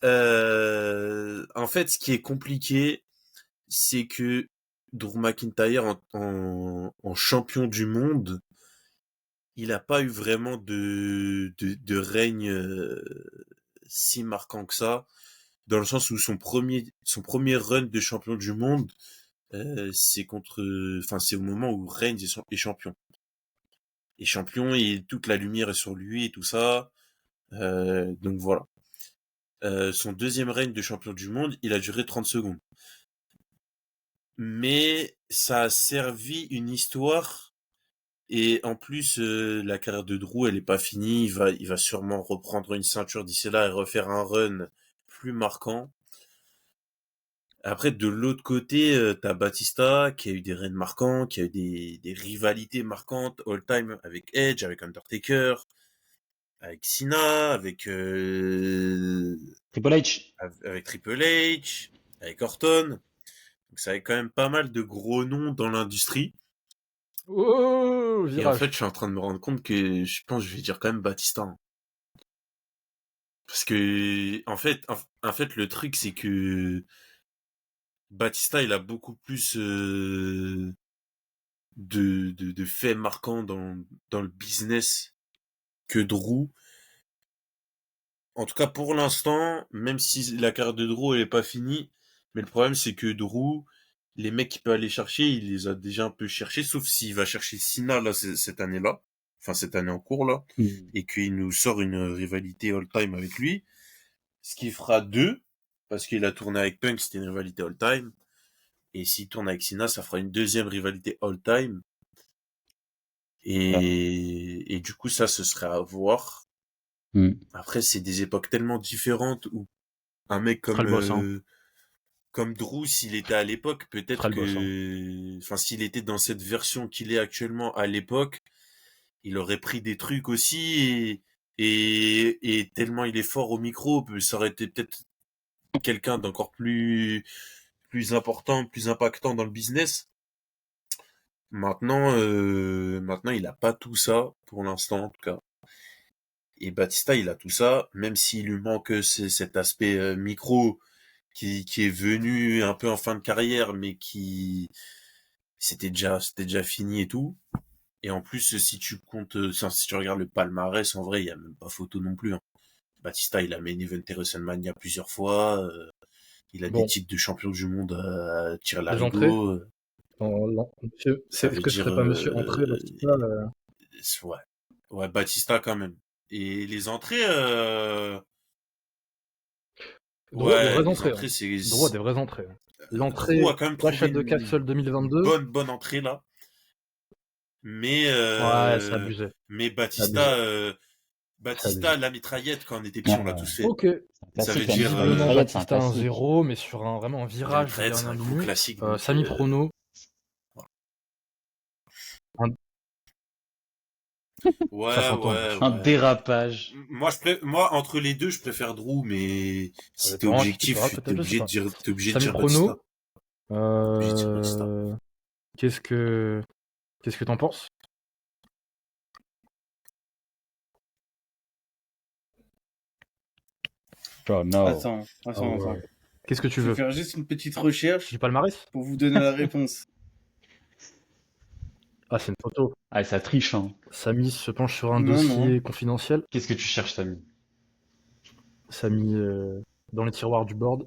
en fait, ce qui est compliqué, c'est que Drew McIntyre en champion du monde, il n'a pas eu vraiment de règne si marquant que ça, dans le sens où son premier run de champion du monde, c'est au moment où Reigns est champion. est champion et toute la lumière est sur lui et tout ça. Donc voilà. Son deuxième règne de champion du monde, il a duré 30 secondes. Mais ça a servi une histoire. Et en plus, la carrière de Drew, elle est pas finie. Il va sûrement reprendre une ceinture d'ici là et refaire un run plus marquant. Après, de l'autre côté, t'as Batista qui a eu des règnes marquants, qui a eu des rivalités marquantes all-time avec Edge, avec Undertaker, avec Cena, Triple H. avec Triple H, avec Orton. Donc ça avait quand même pas mal de gros noms dans l'industrie. Oh, Et en fait, virage. je suis en train de me rendre compte que je pense que je vais dire quand même Batista, hein. Parce que, en fait, le truc, c'est que Batista, il a beaucoup plus de faits marquants dans le business que Drew. En tout cas, pour l'instant, même si la carrière de Drew, elle est pas finie, mais le problème, c'est que Drew, les mecs qu'il peut aller chercher, il les a déjà un peu cherchés, sauf s'il va chercher Cena, là, cette année-là. Enfin, cette année en cours, là. Et qu'il nous sort une rivalité all-time avec lui. Ce qui fera 2, parce qu'il a tourné avec Punk, c'était une rivalité all-time. Et s'il tourne avec Cena, ça fera une deuxième rivalité all-time. Et du coup, ça, ce serait à voir. Après, c'est des époques tellement différentes où un mec Fera le boss, hein. comme Drew, s'il était à l'époque, peut-être Fera le boss, hein. que, enfin, s'il était dans cette version qu'il est actuellement à l'époque, il aurait pris des trucs aussi et tellement il est fort au micro, ça aurait été peut-être quelqu'un d'encore plus important, plus impactant dans le business. Maintenant, il a pas tout ça, pour l'instant, en tout cas. Et Batista, il a tout ça, même s'il lui manque cet aspect micro qui est venu un peu en fin de carrière, mais qui c'était déjà fini et tout. Et en plus, si tu comptes, si tu regardes le palmarès, en vrai, il y a même pas photo non plus, hein. Batista, il a main eventé WrestleMania plusieurs fois. Il a des Bon, titres de champion du monde à tirer les entrées. l'arigot. Monsieur, Ça est-ce veut que ce dire, serait pas Monsieur Entrée, Batista ouais, ouais, Batista quand même. Et les entrées, Droit des ouais, vraies les entrées, hein. entrées, Droit des vraies entrées. Drew L'entrée a quand même trouvé Clash at the une Castle 2022. bonne entrée là. Mais, Ouais, c'est abusé. mais C'est abusé. Batista, la mitraillette, quand on était petit, on l'a tous fait. Ok. Ça veut Classique, la dire, Visiblement, mitraillette, c'est un Batista classique. 1-0, mais sur vraiment un la virage de mitraillette, c'est un dernière gros minute. classique. Donc, Sami Prono. Un- ouais, Ça s'entend, ouais, monsieur. Un ouais. dérapage. Moi, entre les deux, je préfère Drew, mais Ça si t'es dépend, qui tu objectif, parles, peut-être, je sais pas. t'es obligé de Sami dire Batista. Prono. Obligé de dire Batista. Qu'est-ce que t'en penses? Oh no. Attends. Ouais. Qu'est-ce que tu Je vais veux? faire juste une petite recherche Du palmarès? pour vous donner la réponse. Ah, c'est une photo. Ah, ça triche, hein. Samy se penche sur un Non, dossier non. confidentiel. Qu'est-ce que tu cherches, Samy? Samy dans les tiroirs du board.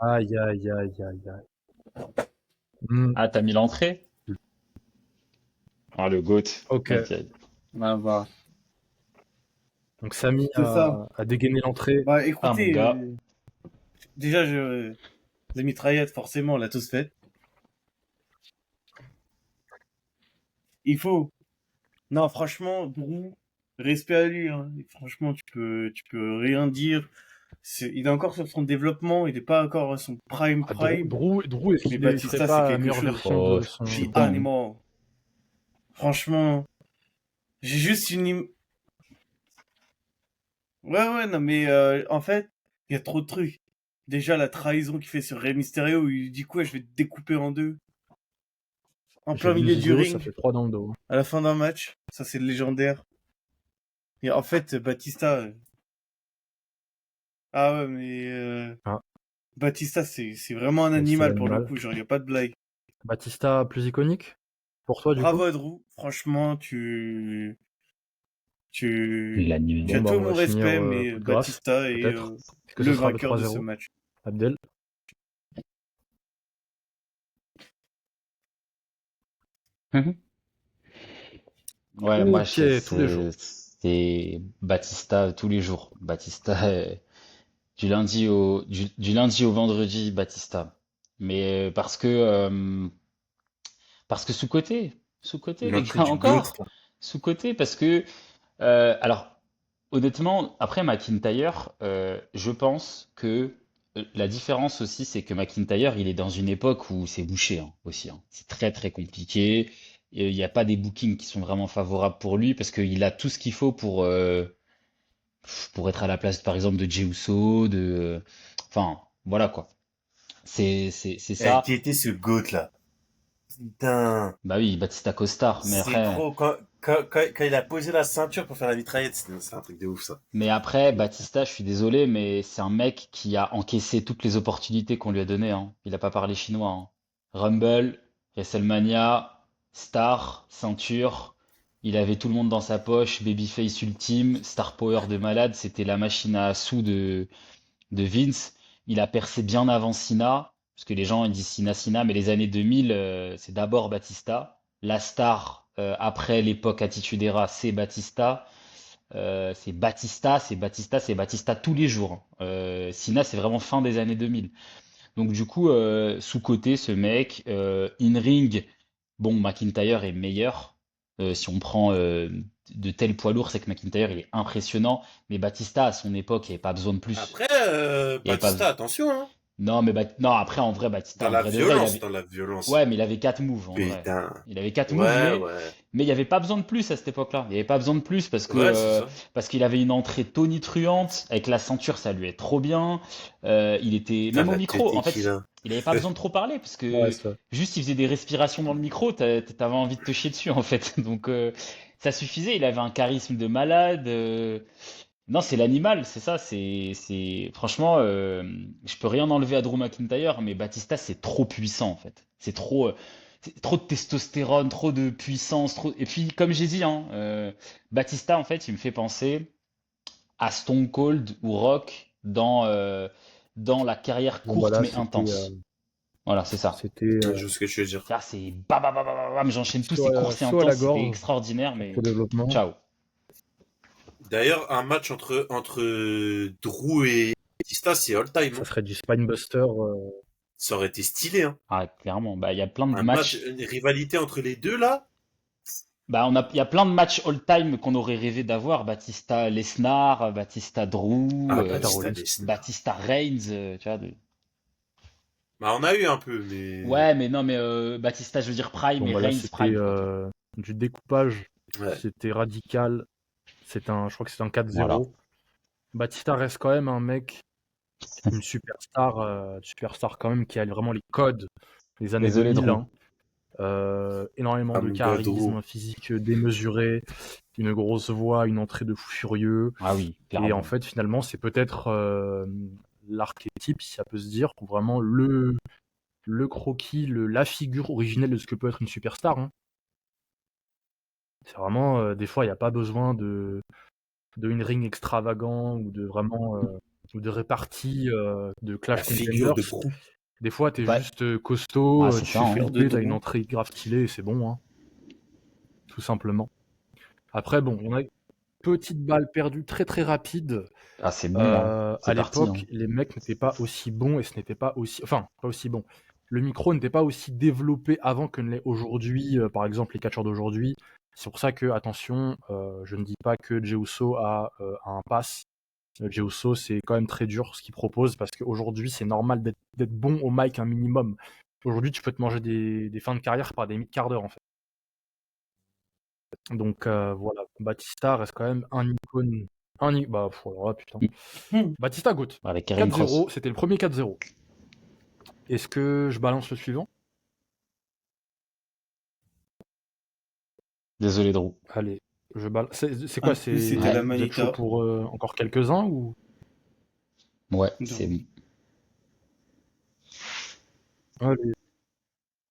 Aïe, aïe, aïe, aïe, aïe. Ah, t'as mis l'entrée? Ah, le GOAT. Ok. Aïe, aïe. Ah, bah. Donc Samy C'est ça. a dégainé l'entrée. Bah, Ah, mon écoutez, gars. déjà, les mitraillettes, forcément, on l'a tous fait. Il faut. Non, franchement, Drew, respect à lui, hein. Franchement, tu peux rien dire. Il est encore sur son développement, il n'est pas encore à son prime. Ah, Drew, est-ce Mais qu'il Batista, serait c'est pas la quelque meilleure chose. version Oh, de son... putain. Putain, franchement, j'ai juste Ouais, non, mais en fait, il y a trop de trucs. Déjà, la trahison qu'il fait sur Rey Mysterio, où il dit quoi, je vais te découper en deux. En J'ai plein vu milieu une du vidéo, ça ring, fait 3 dans le dos. à la fin d'un match. Ça, c'est légendaire. Et en fait, Batista... Ah ouais, mais... Ah. Batista, c'est vraiment un C'est animal pour le l'animal. coup, genre, y a pas de blague. Batista plus iconique pour toi, du Bravo coup? à Drew, franchement, tu as L'animal. Bon, bah, tout on mon va finir respect, mais coup de grâce, Batista est peut-être. Est-ce que le ce sera le vainqueur de ce 3-0? match. Abdel? Mhm. Ouais, moi, Ok, tous les jours. c'est Batista tous les jours. Batista, du lundi au vendredi, Batista. Mais parce que sous-côté, les L'entrée gars, du GOAT, encore là. sous-côté, parce que alors honnêtement, après McIntyre, je pense que la différence aussi, c'est que McIntyre, il est dans une époque où c'est bouché hein, aussi. Hein. C'est très très compliqué. Il n'y a pas des bookings qui sont vraiment favorables pour lui parce qu'il a tout ce qu'il faut pour être à la place, par exemple, de Jey Uso, enfin, voilà quoi. C'est Eh, ça. qui était ce GOAT, là? Putain. Bah oui, Batista Costar, mais C'est après, trop. Quand il a posé la ceinture pour faire la mitraillette, c'est un truc de ouf, ça. Batista, je suis désolé, mais c'est un mec qui a encaissé toutes les opportunités qu'on lui a données. Hein. Il a pas parlé chinois. Hein. Rumble, WrestleMania, Star, ceinture. Il avait tout le monde dans sa poche. Babyface ultime, Star Power de malade. C'était la machine à sous de Vince. Il a percé bien avant Cena, parce que les gens ils disent Cena, mais les années 2000, c'est d'abord Batista. La star après l'époque Attitude Era, c'est Batista. C'est Batista tous les jours. Hein. Sina, c'est vraiment fin des années 2000. Donc du coup, sous-coté, ce mec, in-ring, bon, McIntyre est meilleur. Si on prend de tels poids lourds, c'est que McIntyre, il est impressionnant. Mais Batista, à son époque, il n'y avait pas besoin de plus. Après, Il y avait pas besoin. Batista, attention, hein. Non, mais non, après, en vrai, Batista, en vrai de vrai, il avait. Dans la violence. Ouais, mais il avait 4 moves, en vrai. Putain. Il avait 4 moves, Ouais, mais ouais. il n'y avait pas besoin de plus à cette époque-là. Il n'y avait pas besoin de plus Ouais, c'est ça. parce qu'il avait une entrée tonitruante avec la ceinture, ça lui est trop bien. Il était Putain, même au la micro. tête En fait, qu'il a. il n'avait pas besoin de trop parler parce Ouais, que ça. juste il faisait des respirations dans le micro, t'avais envie de te chier dessus en fait. Donc ça suffisait. Il avait un charisme de malade. Non, c'est l'animal, c'est ça. Franchement, je peux rien enlever à Drew McIntyre, mais Batista, c'est trop puissant en fait. C'est trop de testostérone, trop de puissance, trop. Et puis, comme j'ai dit, hein, Batista, en fait, il me fait penser à Stone Cold ou Rock dans la carrière Bon, bah courte là, mais intense. Voilà, c'est ça. c'était Je vois ce que tu veux dire. Ça, c'est bam, bam, bam, bam, bam, j'enchaîne tous ces courses et saut à la intenses, c'était gorge extraordinaire, pour mais développement. ciao. D'ailleurs, un match entre Drew et Batista, c'est all time, Ça hein. serait du Spinebuster. Ça aurait été stylé, hein. Ah, clairement, bah, il y a plein de Un match, matchs. une rivalité entre les deux, là. Bah, il y a plein de matchs all-time qu'on aurait rêvé d'avoir. Batista Lesnar, Batista Drew, Ah, Peter Batista Rollins. Lesnar. Batista Reigns, tu vois. Bah, on a eu un peu, mais. Ouais, mais non, mais Batista, je veux dire Prime Bon, et bah là, Reigns c'était Prime, quoi, tu vois. du découpage. Ouais. C'était radical. Je crois que c'était un Voilà. 4-0. Batista reste quand même un mec, une superstar quand même qui a vraiment les codes des années Désolé, 2000. Drew. Hein. Énormément Ah, de mon gars, charisme, Drew. un physique démesuré, une grosse voix, une entrée de fou furieux. Ah oui, Et en clairement. fait, finalement, c'est peut-être l'archétype, si ça peut se dire, ou vraiment le croquis, la figure originelle de ce que peut être une superstar. Hein. C'est vraiment, des fois, il n'y a pas besoin de in-ring extravagant ou de vraiment ou de répartie de La Clash figure de Contenders. Drew. Des fois, t'es Ouais, juste costaud, ah, c'est tu ça, fais hein. Figure de flipper, t'as une Drew. entrée grave stylée et c'est bon, hein, tout simplement. Après, bon, il y en a une petite balle perdue très très rapide. Ah, c'est bon, hein. À C'est parti, hein. l'époque, les mecs n'étaient pas aussi bons et ce n'était pas aussi. Enfin, pas aussi bon. Le micro n'était pas aussi développé avant que ne l'est aujourd'hui, par exemple, les catcheurs d'aujourd'hui. C'est pour ça que, attention, je ne dis pas que Jey Uso a un pass. Jey Uso, c'est quand même très dur ce qu'il propose parce qu'aujourd'hui, c'est normal d'être bon au mic un minimum. Aujourd'hui, tu peux te manger des fins de carrière par des quarts d'heure en fait. Donc voilà, Batista reste quand même un icône. Bah, alors là, putain. Batista GOAT. Avec Karine Cross. 4-0, c'était le premier 4-0. Est-ce que je balance le suivant? Désolé, Drew. Allez, je balance. C'est Un quoi? de plus, c'était Ouais. la Vous êtes chaud Manita. pour encore quelques-uns ou? Ouais, Non. Allez,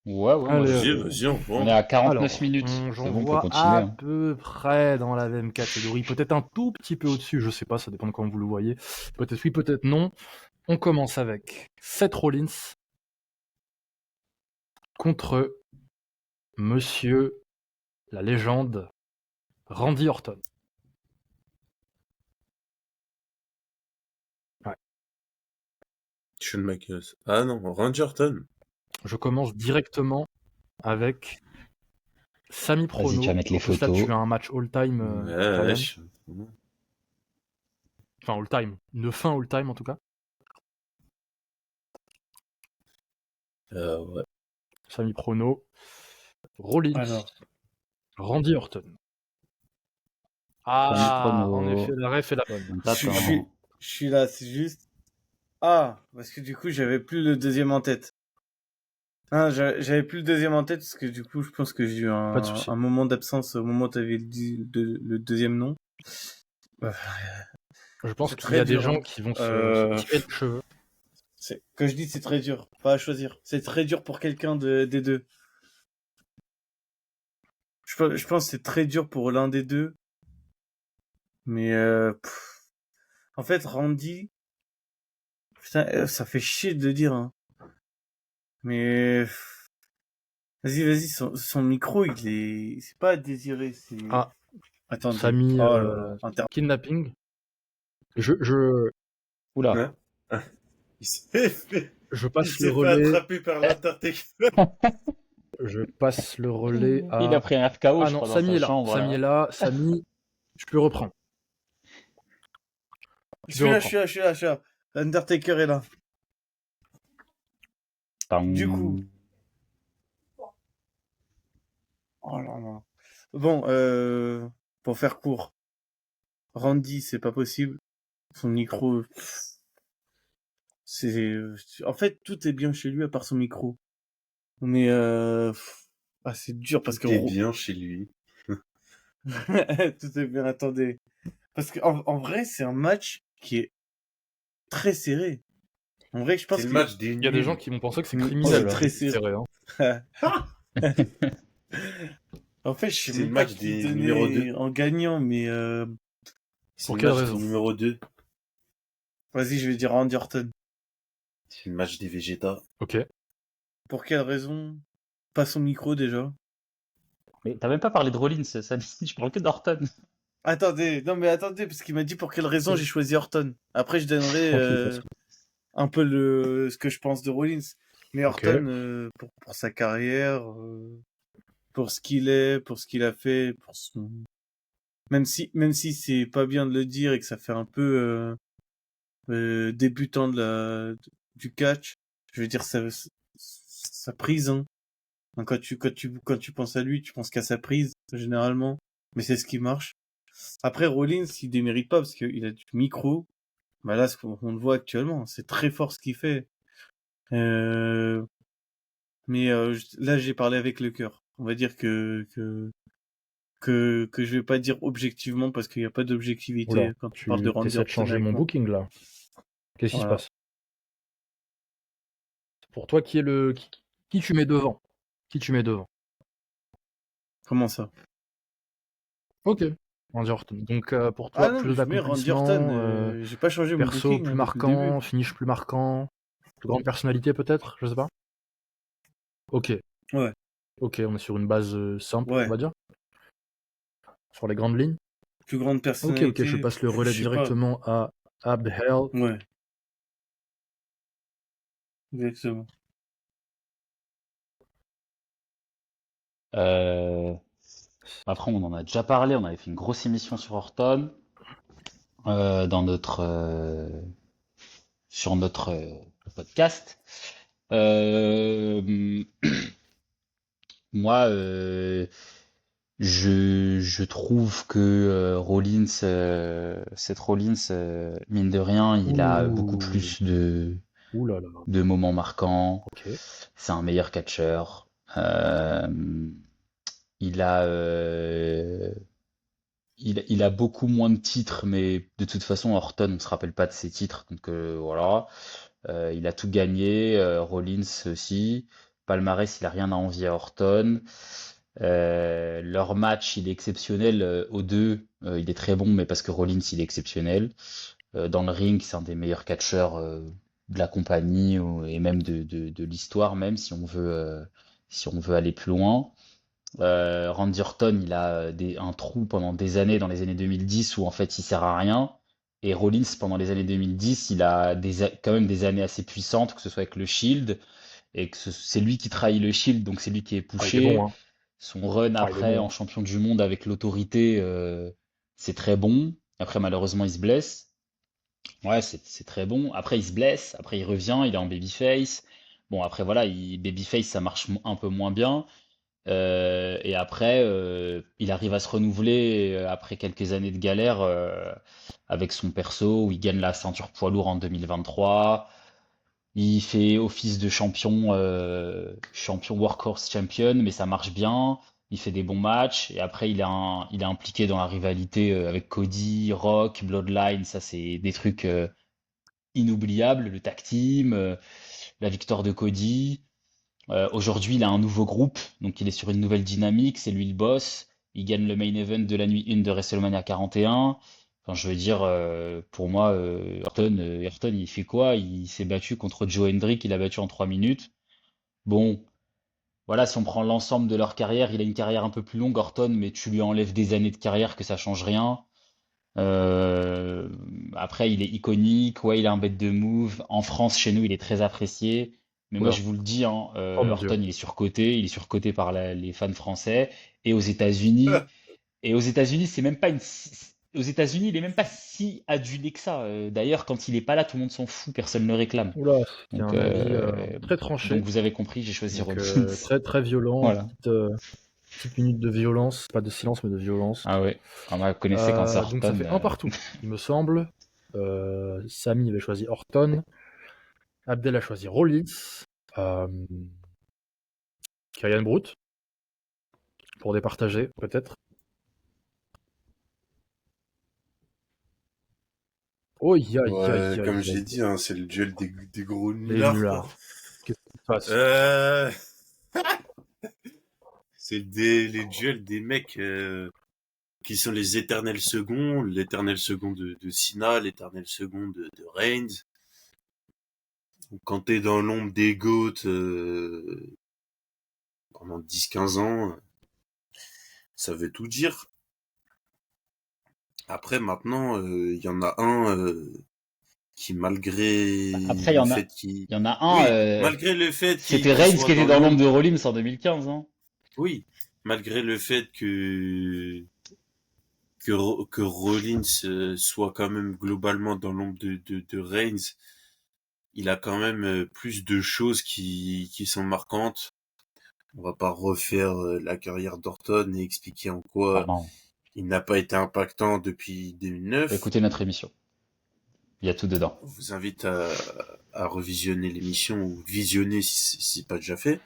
Ouais, moi allez, je. Vas-y, allez. vas-y, on voit. On est à 49 Alors, minutes. C'est j'en bon, on peut vois continuer, à hein. peu près dans la même catégorie, peut-être un tout petit peu au-dessus, je sais pas, ça dépend de comment vous le voyez. Peut-être oui, peut-être non. On commence avec Seth Rollins contre Monsieur, la légende, Randy Orton. Ouais. Shawn Michaels. Ah non, Randy Orton. Je commence directement avec Sami Vas-y, Prono. tu vas mettre les En plus, là, tu photos. as un match all-time Ouais, challenge. Enfin, all-time. Une fin all-time, en tout cas. Ouais. Sami Prono. Rollins. Alors, Randy Orton. Sami Ah, en Prono. effet, la ref est la bonne. On je suis, t'attend. je suis là, c'est juste. Ah, parce que du coup, j'avais plus le deuxième en tête. Ah, j'avais plus le deuxième en tête parce que du coup, je pense que j'ai eu Pas de souci. un moment d'absence au moment où tu avais dit le deuxième nom. Je pense C'est qu'il très y a des dur, gens hein. qui vont se tirer les cheveux. Quand je dis c'est très dur, pas à choisir. C'est très dur pour quelqu'un des deux. Je pense que c'est très dur pour l'un des deux. Mais en fait, Randy, putain, ça fait chier de le dire, hein. Mais vas-y, son micro, c'est pas à désirer, c'est. Ah, Attendez. Sami Oh là là, kidnapping. Je Oula. Hein Il s'est fait, je il passe le s'est fait relais. attraper par l'Undertaker. Je passe le relais à. Il a pris un RKO, Ah je non, crois, dans Sami sa est là. chambre. Sami là. est là. Sami, tu peux reprendre. Je suis là. L'Undertaker est là. Tang. Du coup. Oh là là. Bon, pour faire court. Randy, c'est pas possible. Son micro, en fait, tout est bien chez lui à part son micro. Mais c'est dur parce que Tout est bien chez lui. tout est bien. Attendez, parce que en vrai, c'est un match qui est très serré. En vrai, je pense C'est le que match des Il y a des nuls. gens qui vont penser que c'est Oh, criminel. c'est très hein, serré. hein. En fait, je sais C'est même le pas match qui des donner numéro 2. en gagnant, mais C'est Pour le quelle match raison des numéro 2. vas-y, je vais dire Randy Orton. C'est le match des Vegeta. Ok. Pour quelle raison? Pas son micro déjà. Mais t'as même pas parlé de Rollins, ça dit, je parle que d'Orton. Attendez, non mais attendez, parce qu'il m'a dit pour quelle raison j'ai choisi Orton. Après, je donnerai Tranquille, un peu ce que je pense de Rollins. Mais Ok. Orton, pour sa carrière, pour ce qu'il est, pour ce qu'il a fait, même si c'est pas bien de le dire et que ça fait un peu débutant du catch, je veux dire sa prise, hein. Donc, quand tu penses à lui, tu penses qu'à sa prise, généralement. Mais c'est ce qui marche. Après, Rollins, il démérite pas parce qu'il a du micro. Bah là, on le voit actuellement, c'est très fort ce qu'il fait. Mais là, j'ai parlé avec le cœur. On va dire que je vais pas dire objectivement parce qu'il n'y a pas d'objectivité Oula, quand tu parles de tu Randy essaies de Orton changer avec mon moi. booking là. Qu'est-ce qui se Voilà. passe? Pour toi, qui tu mets devant? Qui tu mets devant? Comment ça? Ok. Randy Orton. Donc pour Ah toi, non, mais plus je mets Randy Orton. d'accomplissement, J'ai pas changé mon perso booking plus hein, depuis le marquant, début. finish plus marquant, plus grande personnalité peut-être, je sais pas. Ok. Ouais. Ok, on est sur une base simple, Ouais. on va dire. Sur les grandes lignes. Plus grande Ok, personnalité. je passe le relais je sais pas. directement à Abhel. Ouais. Exactement. Après, on en a déjà parlé, on avait fait une grosse émission sur Orton dans sur notre podcast. Euh, Moi, je trouve que Seth Rollins, mine de rien, il a beaucoup Ouh. plus Ouh là là. de moments marquants. Ok. C'est un meilleur catcheur. Il a, il a beaucoup moins de titres, mais de toute façon, Orton, on se rappelle pas de ses titres, donc voilà. Il a tout gagné, Rollins aussi. Palmarès, il a rien à envier à Orton. Leur match, il est exceptionnel aux deux. Il est très bon, mais parce que Rollins, il est exceptionnel. Dans le ring, c'est un des meilleurs catcheurs de la compagnie et même de l'histoire, même si on veut aller plus loin. Randy Orton, il a un trou pendant des années dans les années 2010 où en fait il sert à rien. Et Rollins, pendant les années 2010, il a quand même des années assez puissantes, que ce soit avec le Shield, et que c'est lui qui trahit le Shield, donc c'est lui qui est Ah, il est bon, pushé. hein. Son run Ah, il est après bon, en hein. champion du monde avec l'autorité, c'est très bon. Après, malheureusement, il se blesse. Ouais, c'est très bon. Après, il se blesse. Après, il revient. Il est en babyface. Bon, après, voilà, babyface, ça marche un peu moins bien. Et après, il arrive à se renouveler après quelques années de galère avec son perso où il gagne la ceinture poids lourd en 2023. Il fait office de champion Workhorse Champion, mais ça marche bien. Il fait des bons matchs et après il est impliqué dans la rivalité avec Cody, Rock, Bloodline. Ça, c'est des trucs inoubliables. Le tag team, la victoire de Cody. Aujourd'hui, il a un nouveau groupe, donc il est sur une nouvelle dynamique. C'est lui le boss. Il gagne le main event de la nuit 1 de WrestleMania 41. Enfin, je veux dire, pour moi, Orton, il fait quoi? Il s'est battu contre Joe Hendrick, il a battu en 3 minutes. Bon, voilà, si on prend l'ensemble de leur carrière, il a une carrière un peu plus longue, Orton, mais tu lui enlèves des années de carrière que ça change rien. Euh, Après, il est iconique, ouais, il a un bête de move. En France, chez nous, il est très apprécié. Mais moi, Oula. je vous le dis, hein, Oh mon Dieu. Orton, il est surcoté par les fans français. Et aux États-Unis, c'est même pas aux États-Unis, il est même pas si adulé que ça. D'ailleurs, quand il est pas là, tout le monde s'en fout, personne ne le réclame. Oula, c'est Donc, un avis très donc tranché. vous avez compris, j'ai choisi Donc Rollins. très très violent. Voilà. Petite minute de violence. Pas de silence, mais de violence. Ah ouais. On m'a connaissait quand c'est Donc ça Orton. fait un partout, il me semble. Samy avait choisi Orton. Abdel a choisi Rollins. Euh, Kyrian Brout, pour départager, peut-être. Oh, aïe, aïe, Ouais, aïe, comme aïe, j'ai aïe. dit, hein, c'est le duel des gros Les nullards, quoi. nullards. Qu'est-ce qui se passe? Euh, c'est les duels des mecs qui sont les éternels seconds, l'éternel second de Cena, l'éternel second de Reigns. Quand t'es dans l'ombre des GOAT pendant 10-15 ans, ça veut tout dire. Après, maintenant, il y en a un qui, malgré Après, le fait qu'il... il y en a un. Oui, malgré le fait C'était qu'il Reigns soit qui était dans dans l'ombre l'ombre... de Rollins en 2015, hein. Oui, malgré le fait que Rollins soit quand même globalement dans l'ombre de Reigns, il a quand même plus de choses qui sont marquantes. On va pas refaire la carrière d'Orton et expliquer en Ah quoi non. il n'a pas été impactant depuis 2009. Écoutez notre émission. Il y a tout dedans. On vous invite à revisionner l'émission ou visionner si c'est pas déjà fait.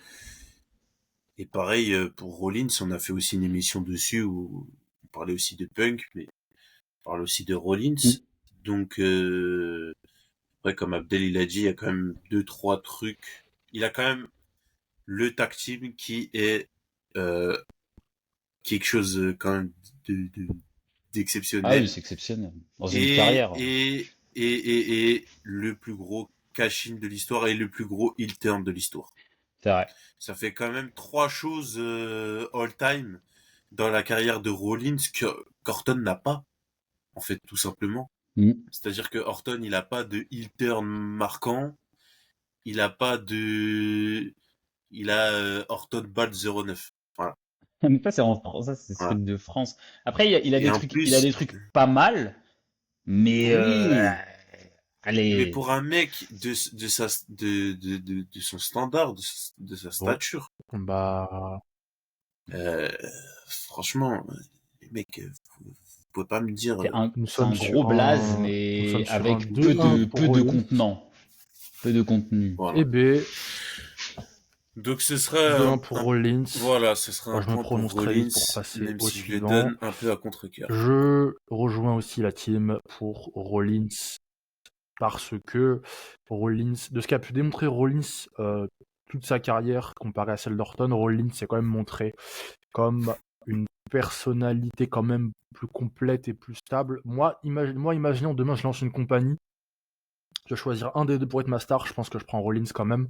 Et pareil pour Rollins, on a fait aussi une émission dessus où on parlait aussi de Punk, mais on parle aussi de Rollins. Mm. Donc après, comme Abdel il a dit, il y a quand même deux trois trucs. Il a quand même le tag team qui est quelque chose quand même de Ah oui, d'exceptionnel c'est exceptionnel. Dans une et carrière. et et le plus gros cash-in de l'histoire et le plus gros heel turn de l'histoire. C'est vrai. Ça fait quand même trois choses all-time dans la carrière de Rollins que qu'Orton n'a pas, en fait, tout simplement. Mm. C'est-à-dire que Orton, il a pas de heel turn marquant, il a pas de... Il a Orton Ball 09. Voilà. Mais ça, c'est en France, ça, c'est ce Voilà. truc de France. Après, il a Et des en trucs, il a plus, des trucs pas mal, mais oui, mais allez. pour un mec de son standard, de sa Bon, stature, bah, euh, franchement, les mecs, vous pouvez pas me dire, nous C'est sommes un gros sur blaze, nous sommes mais sur un avec 2-1 pour peu de Rollins. contenant. Peu de contenu. voilà. Et B, Donc ce sera 2-1 pour Rollins. voilà, ce sera Moi, un je me point pour prononce très Rollins, vite pour passer même au si je le suivant. donne un peu à contre-cœur. Je rejoins aussi la team pour Rollins parce que Rollins, de ce qu'a pu démontrer Rollins toute sa carrière comparée à celle d'Orton, Rollins s'est quand même montré comme une personnalité quand même plus complète et plus stable. Moi, imaginons demain je lance une compagnie, je vais choisir un des deux pour être ma star, je pense que je prends Rollins quand même.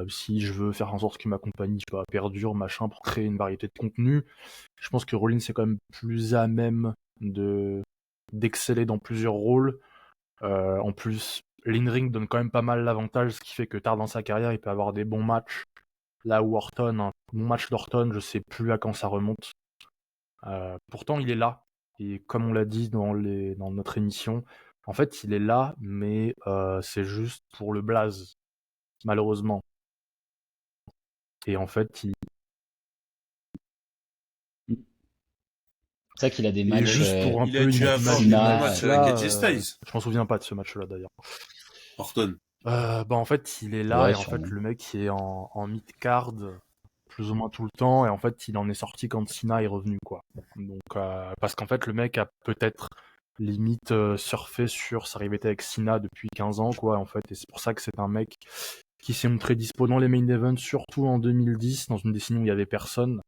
Si je veux faire en sorte que ma compagnie perdure, machin, pour créer une variété de contenu, je pense que Rollins est quand même plus à même d'exceller dans plusieurs rôles. En plus, l'in-ring donne quand même pas mal l'avantage, ce qui fait que tard dans sa carrière, il peut avoir des bons matchs. Là où Orton, un bon match d'Orton, je sais plus à quand ça remonte. Pourtant, il est là. Et comme on l'a dit dans notre émission, en fait, il est là, mais c'est juste pour le blaze, malheureusement. Et en fait, C'est vrai qu'il a des et matchs juste pour un Il a peu dû contre avoir imaginer des ce bons Cena. matchs avec match-là, AJ Styles. je m'en souviens pas de ce match-là d'ailleurs. Orton. En fait, il est là Ouais, et en fait, sûrement. le mec il est en mid-card plus ou moins tout le temps et en fait, il en est sorti quand Cena est revenu, quoi. Donc, parce qu'en fait, le mec a peut-être limite surfé sur sa rivalité avec Cena depuis 15 ans, quoi, en fait, et c'est pour ça que c'est un mec qui s'est montré dispo dans les main events, surtout en 2010, dans une décennie où il y avait personne.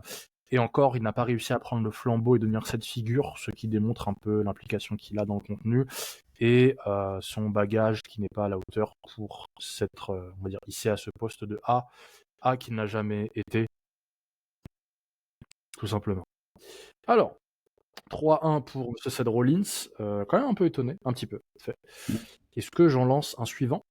Et encore, il n'a pas réussi à prendre le flambeau et devenir cette figure, ce qui démontre un peu l'implication qu'il a dans le contenu et son bagage qui n'est pas à la hauteur pour s'être, on va dire, hissé à ce poste de A qu'il n'a jamais été, tout simplement. Alors, 3-1 pour M. Seth Rollins, quand même un peu étonné, un petit peu. Fait. Est-ce que j'en lance un suivant?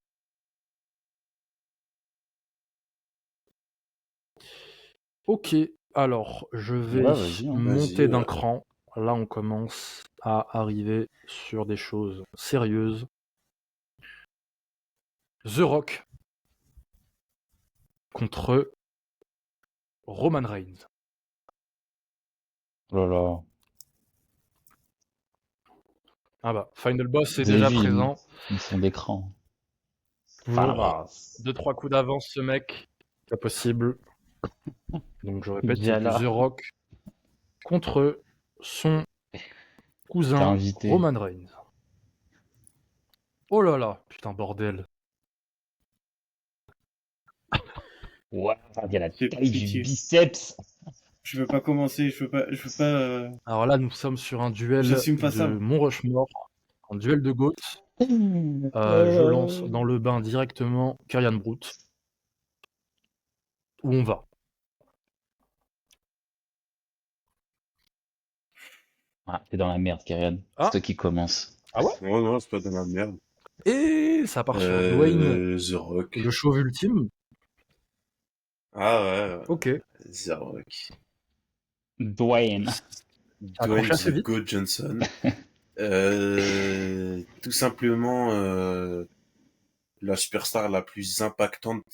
Ok, alors je vais Ouais, vas-y, hein. monter Vas-y. d'un cran. Là, on commence à arriver sur des choses sérieuses. The Rock contre Roman Reigns. Oh là là. Ah bah, Final Boss est Vous avez déjà vu, présent. ils font d'écran. Toujours Favas. 2-3 coups d'avance, ce mec. Pas possible. Donc, je répète, c'est du The Jala. Rock contre son T'es cousin invité. Roman Reigns. Oh là là, putain, bordel. Ouais, il y a la J'ai taille du pitié. biceps. Je veux pas commencer, je veux pas. Alors là, nous sommes sur un duel J'assume pas de ça. Mont Rushmore, un duel de GOAT. Je lance dans le bain directement Kyrian Brute. Où on va. Ah, t'es dans la merde, Kyrian. Ah. C'est toi qui commence. Ah ouais? Non, non, c'est pas de la merde. Et ça part sur Dwayne, The Rock. le chauve ultime. Ah ouais. Ok. The Rock. Dwayne. Accroché Dwayne assez The vite. Goat Johnson. Tout simplement la superstar la plus impactante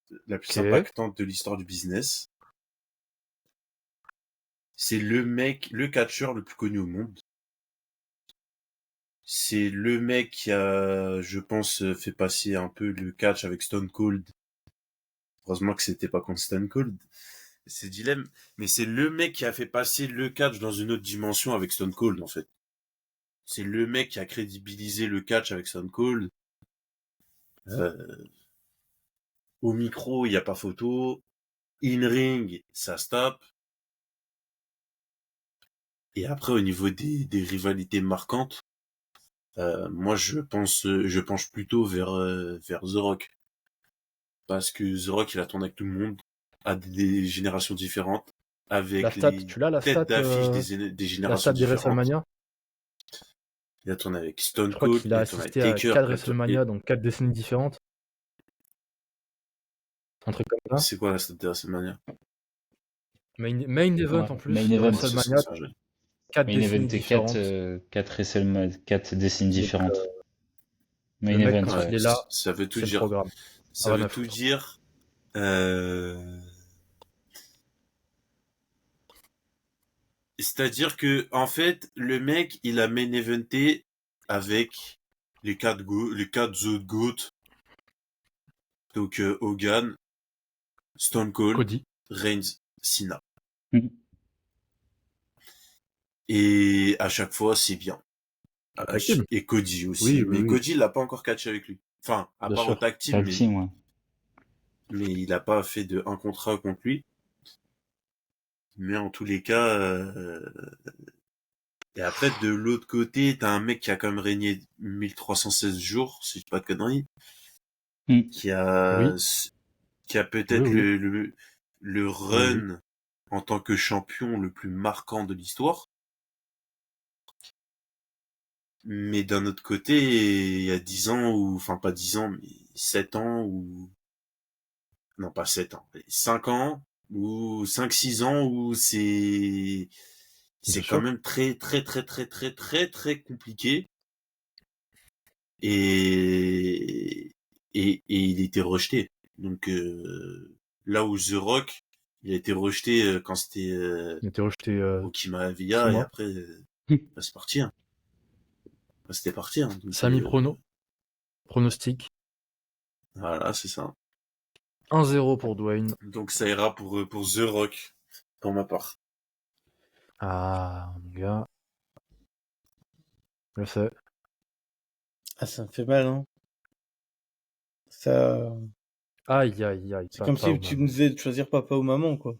de l'histoire du business. C'est le catcheur le plus connu au monde. C'est le mec qui a, je pense, fait passer un peu le catch avec Stone Cold. Heureusement que c'était pas contre Stone Cold. C'est dilemme. Mais c'est le mec qui a fait passer le catch dans une autre dimension avec Stone Cold, en fait. C'est le mec qui a crédibilisé le catch avec Stone Cold. Au micro, il n'y a pas photo. In-ring, ça se tape. Et après, au niveau des rivalités marquantes, moi, je penche plutôt vers The Rock. Parce que The Rock, il a tourné avec tout le monde, à des générations différentes, La avec stat, les tu l'as, la stat, têtes d'affiche des la stat générations des différentes. WrestleMania? Il a tourné avec Stone Je crois Cold, qu'il il a a tourné avec assisté à Taker. 4 WrestleMania, donc 4 décennies différentes. Un truc comme ça. C'est quoi la stat de WrestleMania? Main event Ouais, en plus, main event. WrestleMania, 4 Main event, décennies t'es différentes. 4 décennies Donc, différentes. Main le mec, event, quand ouais. il est là, ça veut tout c'est le dire. programme. Ça Ah, veut rien à tout foutre. dire. C'est-à-dire que, en fait, le mec, il a main eventé avec les 4 autres GOAT. Donc, Hogan, Stone Cold, Cody. Reigns, Cena. Mhm. Et à chaque fois, c'est bien. Tag team. Et Cody aussi. Oui, oui, Mais oui. Cody, il l'a pas encore catché avec lui. Enfin, à Bien part au sûr. tag team, Tag team, ouais. mais il a pas fait de un contrat contre lui. Mais en tous les cas, et après, de l'autre côté, t'as un mec qui a quand même régné 1316 jours, si je dis pas de conneries, Mm. qui a, Oui. qui a peut-être Oui, oui. le Oui, run en tant que champion le plus marquant de l'histoire. Mais d'un autre côté, il y a 10 ans, enfin pas 10 ans, mais 7 ans, non pas 7 ans, 5 ans, ou 5-6 ans, où bien c'est quand sûr. même très, très, très, très, très, très, très compliqué. Et, et il était rejeté. Donc, là où The Rock, il a été rejeté quand c'était Il a été rejeté Rocky 6 Maivia, et mois. après, bah, c'est parti. Hein. Bah, c'était parti. Hein. Donc, Samy pronostic. voilà, c'est ça. 1-0 pour Dwayne. Donc ça ira pour The Rock, pour ma part. Ah, mon gars. Je sais. Ah, ça me fait mal, hein. Ça... Aïe, aïe, aïe. C'est comme Papa ou si tu me maman. disais de choisir papa ou maman, quoi.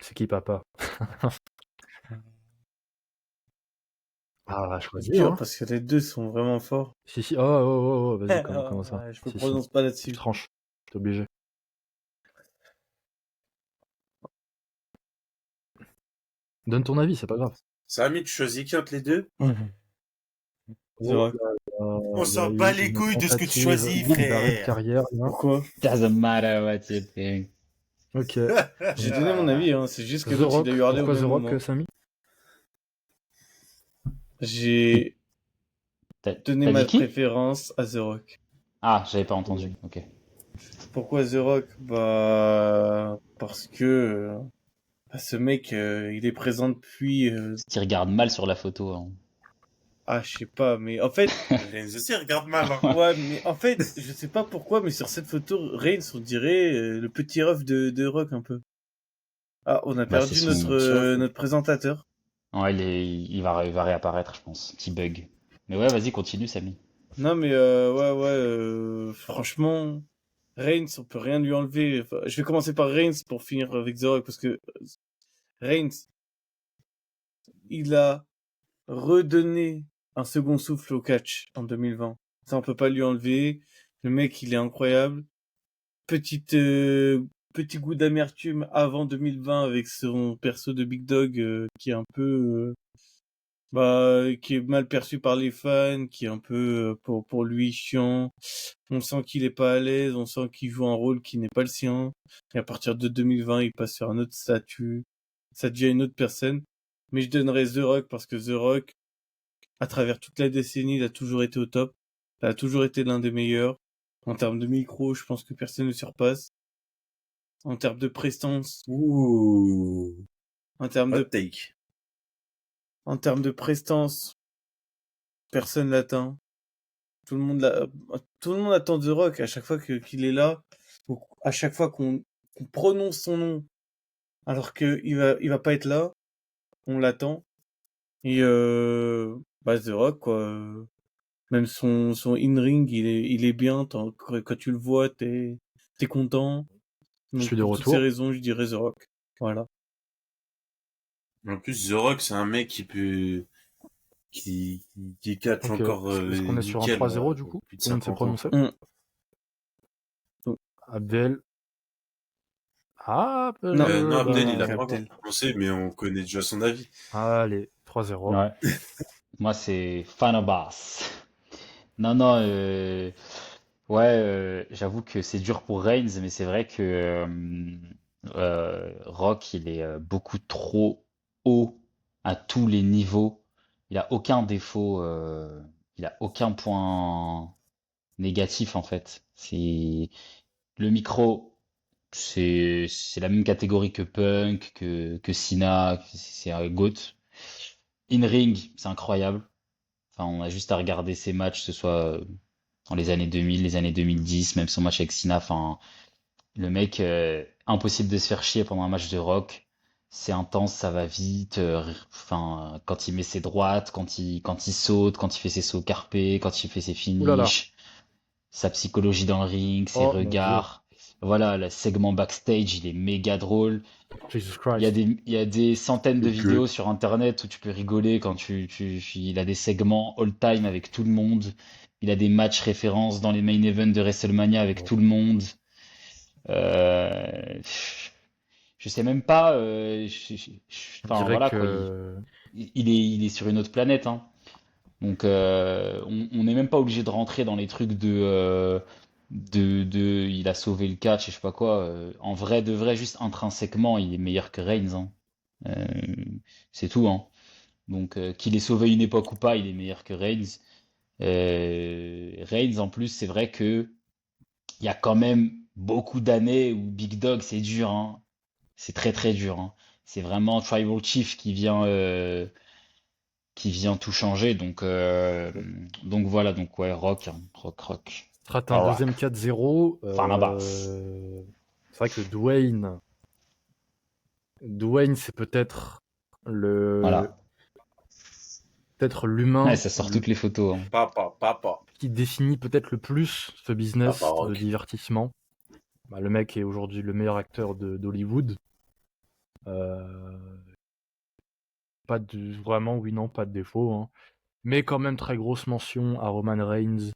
C'est qui papa? Ah, C'est choisir, dur hein. parce que les deux sont vraiment forts. Si, si. Oh, oh, oh, oh, vas-y, comment ça? Ouais, je me Si, si. prononce pas Tu là-dessus. tranches. T'es obligé. Donne ton avis, c'est pas grave. Samy, tu choisis qui entre les deux? The Rock. On Il y s'en a bat eu les une couilles de ce que tu tentative choisis, d'arrêt de frère. carrière, là. Pourquoi? Doesn't matter what you think. Ok. J'ai donné mon avis, hein. C'est juste que The l'autre, Rock. il a hurlé au Pourquoi The même Rock, moment. Samy? J'ai T'as donné t'as ma dit qui? préférence à The Rock. Ah, j'avais pas entendu. Ok. Pourquoi The Rock? Bah, parce que bah, ce mec, il est présent depuis... Qui regarde mal sur la photo. Hein. Ah, je sais pas, mais en fait... Reigns aussi regarde mal. Hein. Ouais, mais en fait, je sais pas pourquoi, mais sur cette photo, Reigns, on dirait le petit ref de Rock un peu. Ah, on a Bah, c'est perdu son. notre présentateur. Ouais, il va réapparaître, je pense. Petit bug. Mais ouais, vas-y, continue, Samy. Non, mais franchement, Reigns, on peut rien lui enlever. Enfin, je vais commencer par Reigns pour finir avec The Rock, parce que Reigns, il a redonné un second souffle au catch en 2020. Ça, on peut pas lui enlever. Le mec, il est incroyable. Petit goût d'amertume avant 2020 avec son perso de Big Dog qui est un peu qui est mal perçu par les fans, qui est un peu pour lui chiant. On sent qu'il est pas à l'aise, on sent qu'il joue un rôle qui n'est pas le sien. Et à partir de 2020, il passe sur un autre statut. Ça devient une autre personne. Mais je donnerais The Rock parce que The Rock, à travers toute la décennie, il a toujours été au top. Il a toujours été l'un des meilleurs. En termes de micro, je pense que personne ne surpasse. En termes de prestance, Ouh. en termes Hot de, take. en termes de prestance, personne l'atteint. Tout le monde attend The Rock à chaque fois qu'il est là, ou à chaque fois qu'on prononce son nom, alors il va pas être là, on l'attend. Et The Rock quoi, même son in-ring, il est bien. Quand tu le vois, t'es content. Je Donc suis de pour toutes ces retour. raisons, je dirais The Rock. Voilà. En plus, The Rock, c'est un mec qui catch Ok. encore Est-ce qu'on est sur un nickel 3-0 du pour coup? plus de Tout le monde s'est 50 ans. prononcé? Mm. Abdel. Ah, Non. Non, Abdel, il a Abdel. pas encore prononcé, mais on connaît déjà son avis. Allez, 3-0. Ouais. Moi, c'est Fanabas. Non, non, ouais, j'avoue que c'est dur pour Reigns, mais c'est vrai que Rock, il est beaucoup trop haut à tous les niveaux. Il a aucun défaut, il a aucun point négatif en fait. C'est le micro, c'est la même catégorie que Punk, que Cena, c'est un GOAT. In-ring, c'est incroyable. Enfin, on a juste à regarder ses matchs, que ce soit dans les années 2000, les années 2010, même son match avec Cena. Enfin, le mec, impossible de se faire chier pendant un match de Rock. C'est intense, ça va vite. Enfin, quand il met ses droites, quand il saute, quand il fait ses sauts carpés, quand il fait ses Ouh là là. finishes, sa psychologie dans le ring, ses Oh mon Dieu. regards. Voilà, le segment backstage, il est méga drôle. Jesus Il y a Christ. il y a des centaines de Ok. vidéos sur Internet où tu peux rigoler quand il a des segments all-time avec tout le monde. Il a des matchs références dans les main events de WrestleMania avec Bon. tout le monde. Euh, je sais même pas. Je Enfin dirais voilà quoi. que Il est sur une autre planète, hein. Donc on n'est même pas obligé de rentrer dans les trucs de il a sauvé le catch et je sais pas quoi. En vrai de vrai, juste intrinsèquement, il est meilleur que Reigns, hein. Euh, c'est tout, hein. Donc qu'il ait sauvé une époque ou pas, il est meilleur que Reigns. Reigns en plus, c'est vrai que il y a quand même beaucoup d'années où Big Dog c'est dur, hein. C'est très très dur, hein. C'est vraiment Tribal Chief qui vient tout changer. Donc voilà, donc ouais, Rock, hein. Rock. ce sera The un deuxième Rock. 4-0. Barnabas. C'est vrai que Dwayne, c'est le, Voilà. peut-être Ouais, l'humain ça sort toutes les photos, hein. Papa, qui définit peut-être le plus ce Papa business de Rock. divertissement. Bah, le mec est aujourd'hui le meilleur acteur d'Hollywood. Euh, vraiment, oui, non, pas de défaut, hein. Mais quand même, très grosse mention à Roman Reigns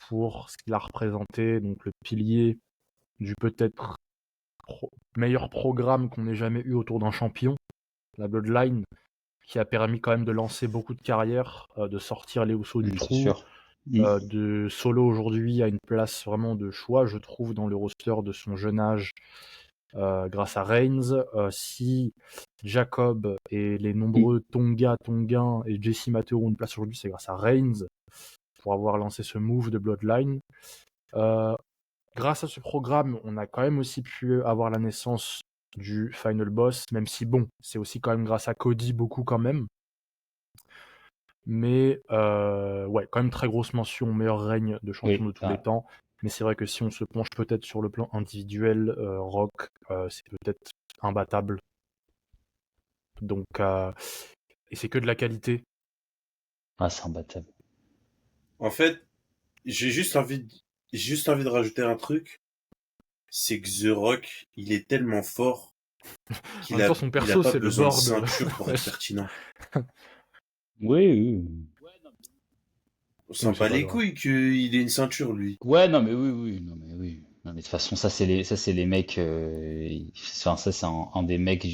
pour ce qu'il a représenté, donc le pilier du peut-être meilleur programme qu'on ait jamais eu autour d'un champion, la Bloodline, qui a permis quand même de lancer beaucoup de carrières, de sortir les Usos du C'est trou, sûr. Mm. de Solo aujourd'hui à une place vraiment de choix, je trouve, dans le roster de son jeune âge, grâce à Reigns. Si Jacob et les Mm. nombreux Tonga et Jesse Mateo ont une place aujourd'hui, c'est grâce à Reigns pour avoir lancé ce move de Bloodline. Euh, Grâce à ce programme, on a quand même aussi pu avoir la naissance du Final Boss, même si bon, c'est aussi quand même grâce à Cody beaucoup quand même. Mais ouais, quand même très grosse mention, meilleur règne de champion de Oui. tous les temps. Mais c'est vrai que si on se penche peut-être sur le plan individuel, Rock, c'est peut-être imbattable. Donc, et c'est que de la qualité. Ah, c'est imbattable. En fait, j'ai juste envie de rajouter un truc. C'est que The Rock, il est tellement fort En même temps, son il a perso, pas c'est le besoin de board. ceinture pour être pertinent. Oui, oui. On Oui, sent c'est pas pas les grave. couilles qu'il ait une ceinture, lui. Ouais, non, mais oui, oui, non, mais oui. Non, mais de toute façon, ça, c'est les mecs. Enfin, ça, c'est un des mecs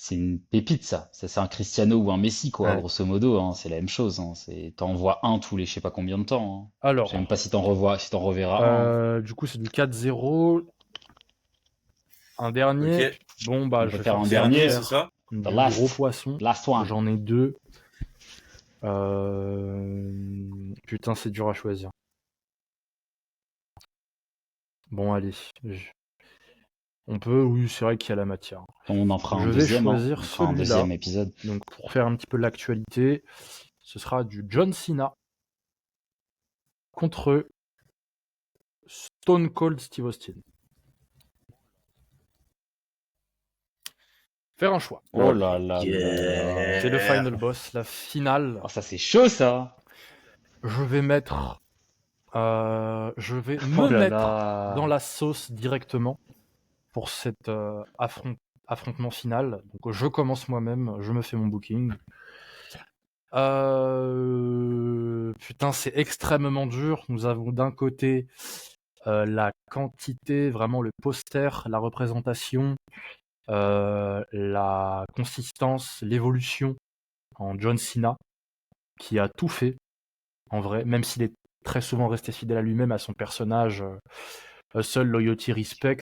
c'est une pépite, ça. Ça, c'est un Cristiano ou un Messi, quoi, Ouais. grosso modo, hein. C'est la même chose, hein. T'en vois un tous les je sais pas combien de temps, hein. Je sais même pas Alors, si t'en reverras un, hein. du coup, c'est du 4-0. Un dernier. Ok. Bon, bah, On je peut vais faire un forcément Dernier, c'est dernier. ça? faire The du gros last. poisson. Last one. J'en ai deux. Putain, c'est dur à choisir. Bon, allez. On peut, oui, c'est vrai qu'il y a la matière. On en fera un Je vais deuxième, hein. choisir On fera un celui-là. deuxième épisode. Donc, pour faire un petit peu l'actualité, ce sera du John Cena contre Stone Cold Steve Austin. Faire un choix. Oh là là là là. C'est le Yeah. final boss, la finale. Oh, ça c'est chaud ça. Je vais mettre. Je vais Oh me là mettre dans là. la sauce directement pour cet affrontement final. Donc, je commence moi-même, je me fais mon booking. Putain, c'est extrêmement dur. Nous avons d'un côté la quantité, vraiment le poster, la représentation, la consistance, l'évolution en John Cena, qui a tout fait, en vrai, même s'il est très souvent resté fidèle à lui-même, à son personnage. Seul Loyalty Respect,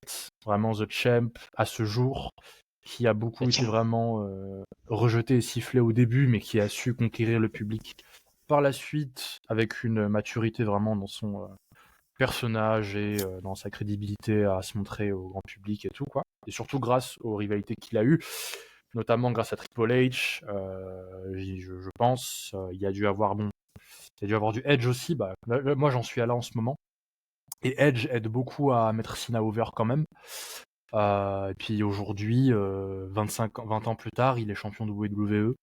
vraiment The Champ, à ce jour, qui a beaucoup été Tiens. vraiment rejeté et sifflé au début, mais qui a su conquérir le public par la suite, avec une maturité vraiment dans son personnage et dans sa crédibilité à se montrer au grand public et tout, quoi. Et surtout grâce aux rivalités qu'il a eues, notamment grâce à Triple H, je pense. Il y a dû avoir du Edge aussi. Bah, moi, j'en suis à là en ce moment. Et Edge aide beaucoup à mettre Cena over quand même. Et puis aujourd'hui, 20 ans plus tard, il est champion de WWE.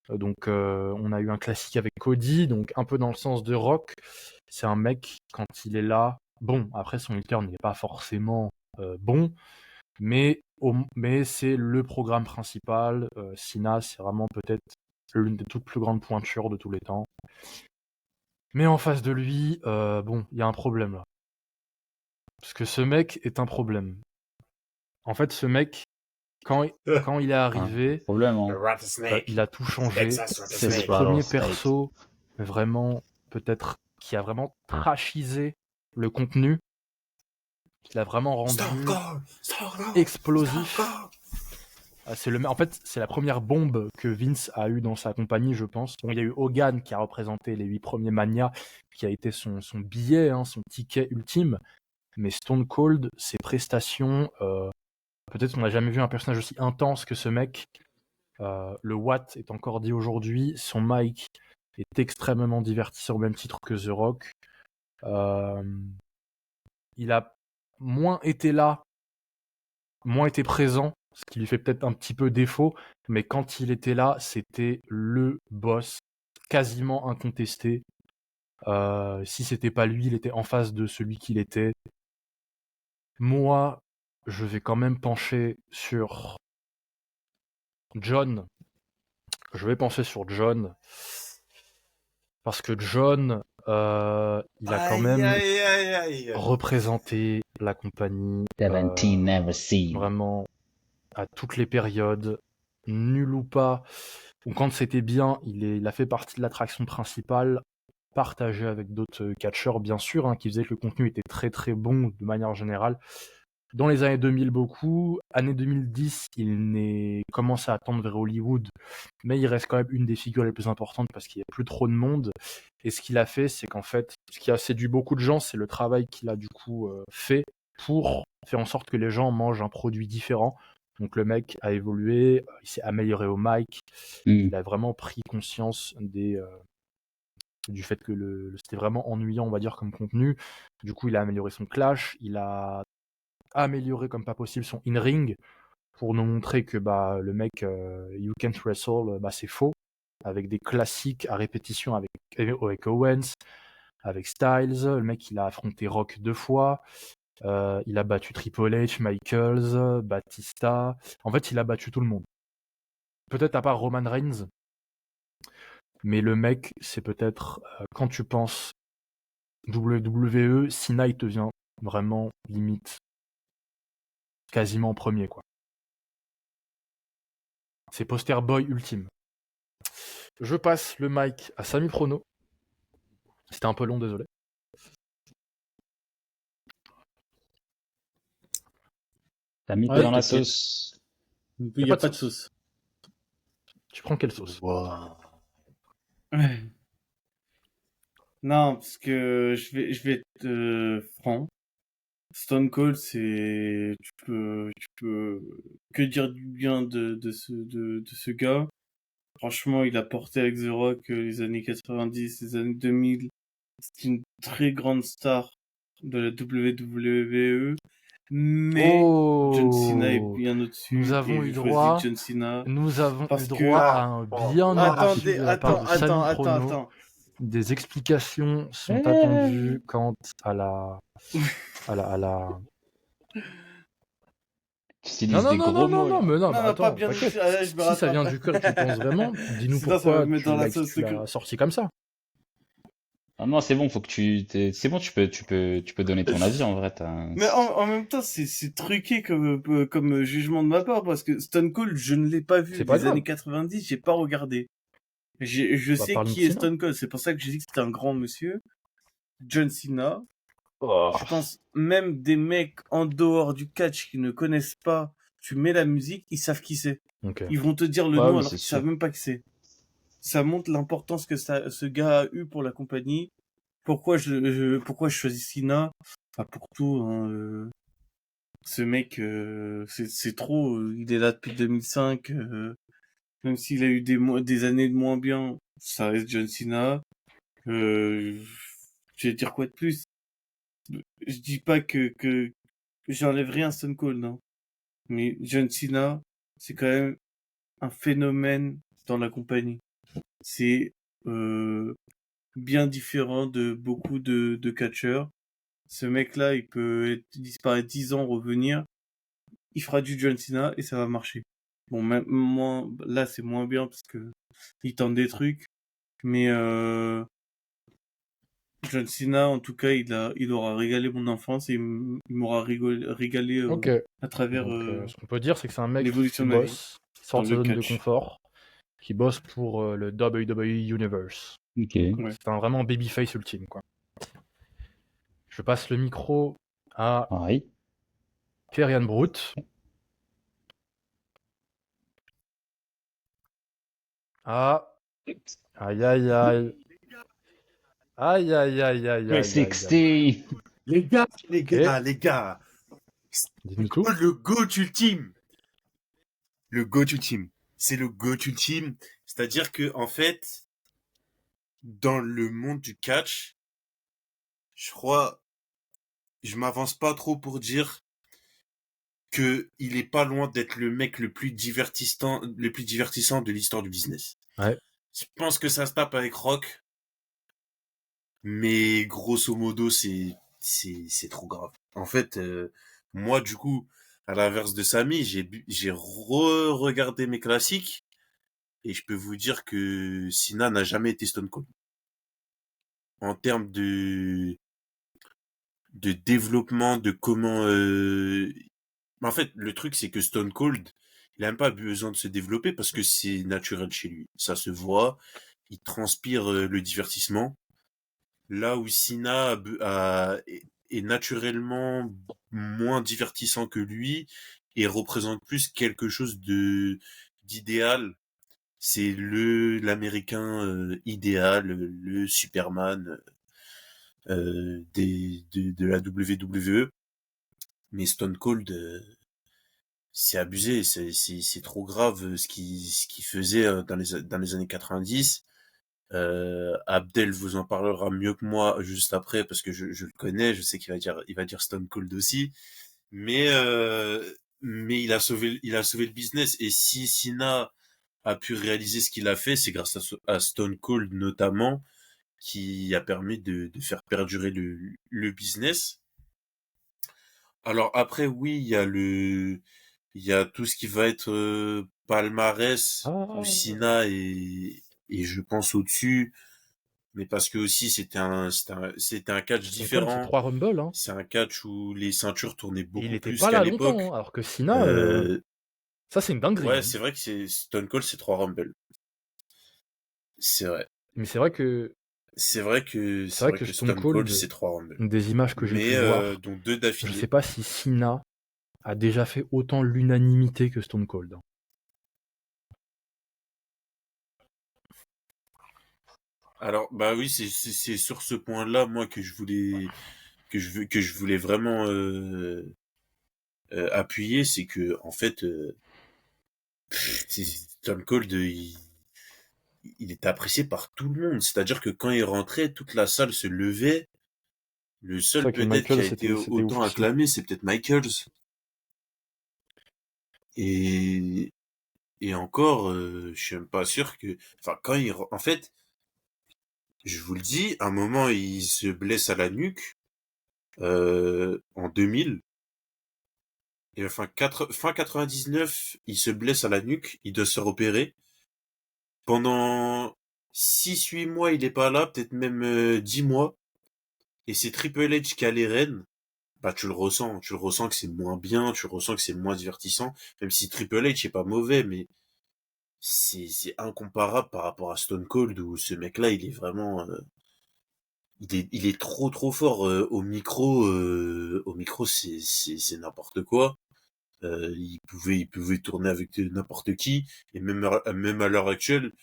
Donc on a eu un classique avec Cody, donc un peu dans le sens de Rock. C'est un mec, quand il est là, bon, après son turn n'est pas forcément bon, mais c'est le programme principal. Cena, c'est vraiment peut-être l'une des toutes plus grandes pointures de tous les temps. Mais en face de lui, bon, il y a un problème là. Parce que ce mec est un problème. En fait, ce mec, quand il est arrivé, Problème, hein. Rattlesnake. il a tout changé. Texas C'est le Rattlesnake. premier Rattlesnake. perso, vraiment, peut-être, qui a vraiment trashisé le contenu, qui l'a vraiment rendu explosif. En fait, c'est la première bombe que Vince a eue dans sa compagnie, je pense. Bon, il y a eu Hogan qui a représenté les 8 premiers Mania, qui a été son billet, son ticket ultime. Mais Stone Cold, ses prestations, peut-être qu'on n'a jamais vu un personnage aussi intense que ce mec. Le Watt est encore dit aujourd'hui. Son mic est extrêmement divertissant au même titre que The Rock. Il a moins été là, moins été présent, ce qui lui fait peut-être un petit peu défaut, mais quand il était là, c'était le boss, quasiment incontesté. Si c'était pas lui, il était en face de celui qu'il était. Moi, je vais quand même pencher sur John. Je vais pencher sur John. Parce que John, il a quand même représenté la compagnie 17 never seen. vraiment à toutes les périodes, nul ou pas. Ou quand c'était bien, il a fait partie de l'attraction principale, partagé avec d'autres catcheurs, bien sûr, qui faisaient que le contenu était très très bon de manière générale. Dans les années 2000, beaucoup. Année 2010, il commence à attendre vers Hollywood, mais il reste quand même une des figures les plus importantes parce qu'il n'y a plus trop de monde. Et ce qu'il a fait, c'est qu'en fait, ce qui a séduit beaucoup de gens, c'est le travail qu'il a du coup fait pour faire en sorte que les gens mangent un produit différent. Donc le mec a évolué, il s'est amélioré au mic, il a vraiment pris conscience du fait que c'était vraiment ennuyant, on va dire, comme contenu. Du coup, il a amélioré son clash, il a amélioré comme pas possible son in-ring pour nous montrer que le mec You Can't Wrestle, c'est faux, avec des classiques à répétition avec Owens, avec Styles. Le mec, il a affronté Rock 2 fois, il a battu Triple H, Michaels, Batista. En fait, il a battu tout le monde. Peut-être à part Roman Reigns, mais le mec, c'est peut-être, quand tu penses WWE, Cena, il te vient vraiment limite quasiment en premier, quoi. C'est poster boy ultime. Je passe le mic à Sami Prono. C'était un peu long, désolé. T'as mis Ouais, dans la t'inquiète. sauce. Il n'y a pas de sauce. Tu prends quelle sauce? Wow. Non, parce que je vais être franc. Stone Cold, tu peux que dire du bien de ce gars. Franchement, il a porté avec The Rock les années 90, les années 2000. C'est une très grande star de la WWE. Mais John Cena est bien au-dessus. Nous avons et eu je droit. choisis John Cena. Nous avons Parce eu que- droit à un bien au-dessus de la part de Sami Prono. attends. Des explications sont attendues quant à la. Tu utilises des gros mots, là. mais Non, attends, pas bien t'inquiète. au-dessus. Ah, je me Si ça rattrape. vient du cœur et que tu penses vraiment, dis-nous Sinon, ça pourquoi va me mettre tu dans la l'as sauce. sorti comme ça. Ah non, c'est bon, faut que c'est bon, tu peux donner ton avis, en vrai, Mais en même temps, c'est truqué comme jugement de ma part, parce que Stone Cold, je ne l'ai pas vu C'est pas des grave. années 90, j'ai pas regardé. Je sais parle-nous qui de est Cena. Stone Cold, c'est pour ça que j'ai dit que c'était un grand monsieur. John Cena. Oh. Je pense même des mecs en dehors du catch qui ne connaissent pas, tu mets la musique, ils savent qui c'est. Ok. Ils vont te dire le Ouais, nom oui, alors c'est qu'ils sûr. savent même pas qui c'est. Ça montre l'importance que ce gars a eu pour la compagnie. Pourquoi je choisis Cena? Enfin, pour tout, ce mec, c'est trop. Il est là depuis 2005. Même s'il a eu des années de moins bien, ça reste John Cena. Je vais dire quoi de plus? Je dis pas que j'enlève rien à Stone Cold, non. Mais John Cena, c'est quand même un phénomène dans la compagnie. C'est bien différent de beaucoup de catcheurs. Ce mec-là, il peut disparaître 10 ans, revenir. Il fera du John Cena et ça va marcher. Bon, même moins, là, c'est moins bien parce que il tente des trucs. Mais John Cena, en tout cas, il aura régalé mon enfance et il m'aura régalé Ok. à travers Donc, ce qu'on peut dire, c'est que c'est un mec l'évolution qui de ma vie bosse, qui sort dans de sa le zone de catch. confort, qui bosse pour le WWE Universe. Ok. Ouais. C'est un vraiment babyface ultime, quoi. Je passe le micro à Pareil. Kerian Brut. Ah, aïe aïe aïe. Aïe aïe aïe aïe aïe Press aïe aïe. 60. Les gars, Ok, les gars, dis-nous tout. le GOAT ultime. Le GOAT ultime. C'est le GOAT ultime. C'est-à-dire que, en fait, dans le monde du catch, je crois, je m'avance pas trop pour dire que il est pas loin d'être le mec le plus divertissant de l'histoire du business. Ouais. Je pense que ça se tape avec Rock, mais grosso modo, c'est trop grave. En fait, moi, du coup, à l'inverse de Samy, j'ai re-regardé mes classiques et je peux vous dire que Cena n'a jamais été Stone Cold. En termes de développement, de comment, en fait, le truc, c'est que Stone Cold, il a même pas besoin de se développer parce que c'est naturel chez lui. Ça se voit, il transpire le divertissement. Là où Cena est naturellement moins divertissant que lui et représente plus quelque chose d'idéal. C'est l'américain idéal, le Superman de la WWE. Mais Stone Cold, c'est abusé, c'est trop grave ce qu'il faisait dans les années 90. Abdel vous en parlera mieux que moi juste après parce que je le connais, je sais il va dire Stone Cold aussi, mais il a sauvé le business et si Cena a pu réaliser ce qu'il a fait, c'est grâce à Stone Cold notamment qui a permis de faire perdurer le business. Alors après oui, il y a tout ce qui va être palmarès où Ah, Cena et je pense au-dessus. Mais parce que aussi c'était un catch Stone Cold, c'est différent. 3 Rumble, hein. C'est un catch où les ceintures tournaient Et il beaucoup était plus pas qu'à là longtemps, hein, l'époque. alors que Cena, Euh, ça c'est une dinguerie, ouais, hein. c'est vrai que c'est Stone Cold, c'est 3 Rumble. C'est vrai. Mais c'est vrai que C'est vrai que Stone Stone Cold, Cold, c'est 3 Rumble. une des images que j'ai pu Mais voir, dont deux je sais d'affilée. pas si Cena a déjà fait autant l'unanimité que Stone Cold, hein. Alors bah oui, c'est sur ce point-là moi que je voulais vraiment appuyer, c'est que en fait Stone Cold il était apprécié par tout le monde. C'est-à-dire que quand il rentrait, toute la salle se levait. Le C'est seul vrai que peut-être qui Michael, a été c'était ouf autant aussi. acclamé, c'est peut-être Michaels. Et, et encore, je suis même pas sûr que... Enfin, en fait, je vous le dis, à un moment, il se blesse à la nuque en 2000. Et enfin, fin 99, il se blesse à la nuque, il doit se faire opérer. Pendant 6-8 mois, il est pas là, peut-être même 10 mois. Et c'est Triple H qui a les rênes. Bah tu le ressens que c'est moins bien, tu le ressens que c'est moins divertissant, même si Triple H est pas mauvais, mais c'est incomparable par rapport à Stone Cold où ce mec-là il est vraiment il est trop fort au micro c'est n'importe quoi. Il pouvait tourner avec n'importe qui et même à l'heure actuelle,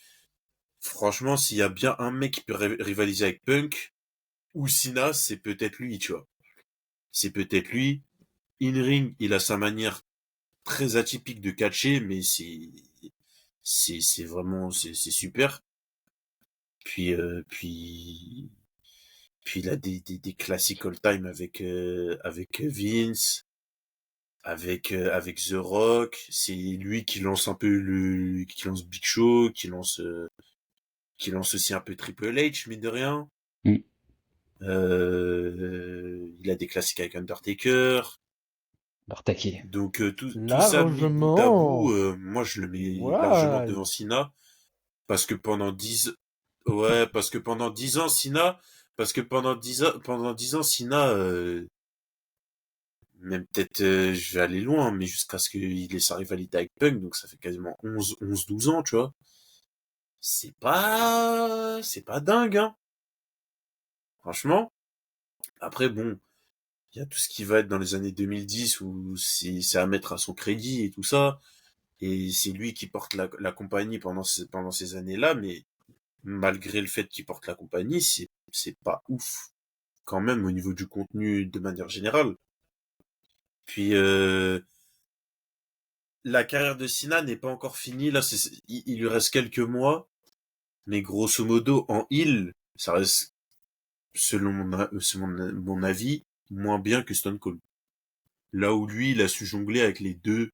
franchement s'il y a bien un mec qui peut rivaliser avec Punk ou Cena, c'est peut-être lui, tu vois. C'est peut-être lui. In-ring, il a sa manière très atypique de catcher, mais c'est vraiment c'est super. Puis puis il a des classiques all time avec Vince, avec The Rock. C'est lui qui lance un peu qui lance Big Show, qui lance aussi un peu Triple H, mine de rien. Mm. Il a des classiques avec Undertaker. Alors, taquet. Donc tout ça mis bout à bout, Largement. moi je le mets largement Ouais. devant Cena parce que pendant 10 ouais, parce que pendant 10 ans Cena Parce que pendant 10 ans, Cena, même peut-être, je vais aller loin, mais jusqu'à ce qu'il ait sa rivalité avec Punk, donc ça fait quasiment 12 ans, tu vois. C'est pas dingue, hein. Franchement. Après, bon, il y a tout ce qui va être dans les années 2010 où c'est à mettre à son crédit et tout ça. Et c'est lui qui porte la compagnie pendant ces années-là, mais malgré le fait qu'il porte la compagnie, c'est pas ouf quand même au niveau du contenu de manière générale. Puis la carrière de Cena n'est pas encore finie. Là, il lui reste quelques mois, mais grosso modo en heel, ça reste selon mon avis moins bien que Stone Cold. Là où lui, il a su jongler avec les deux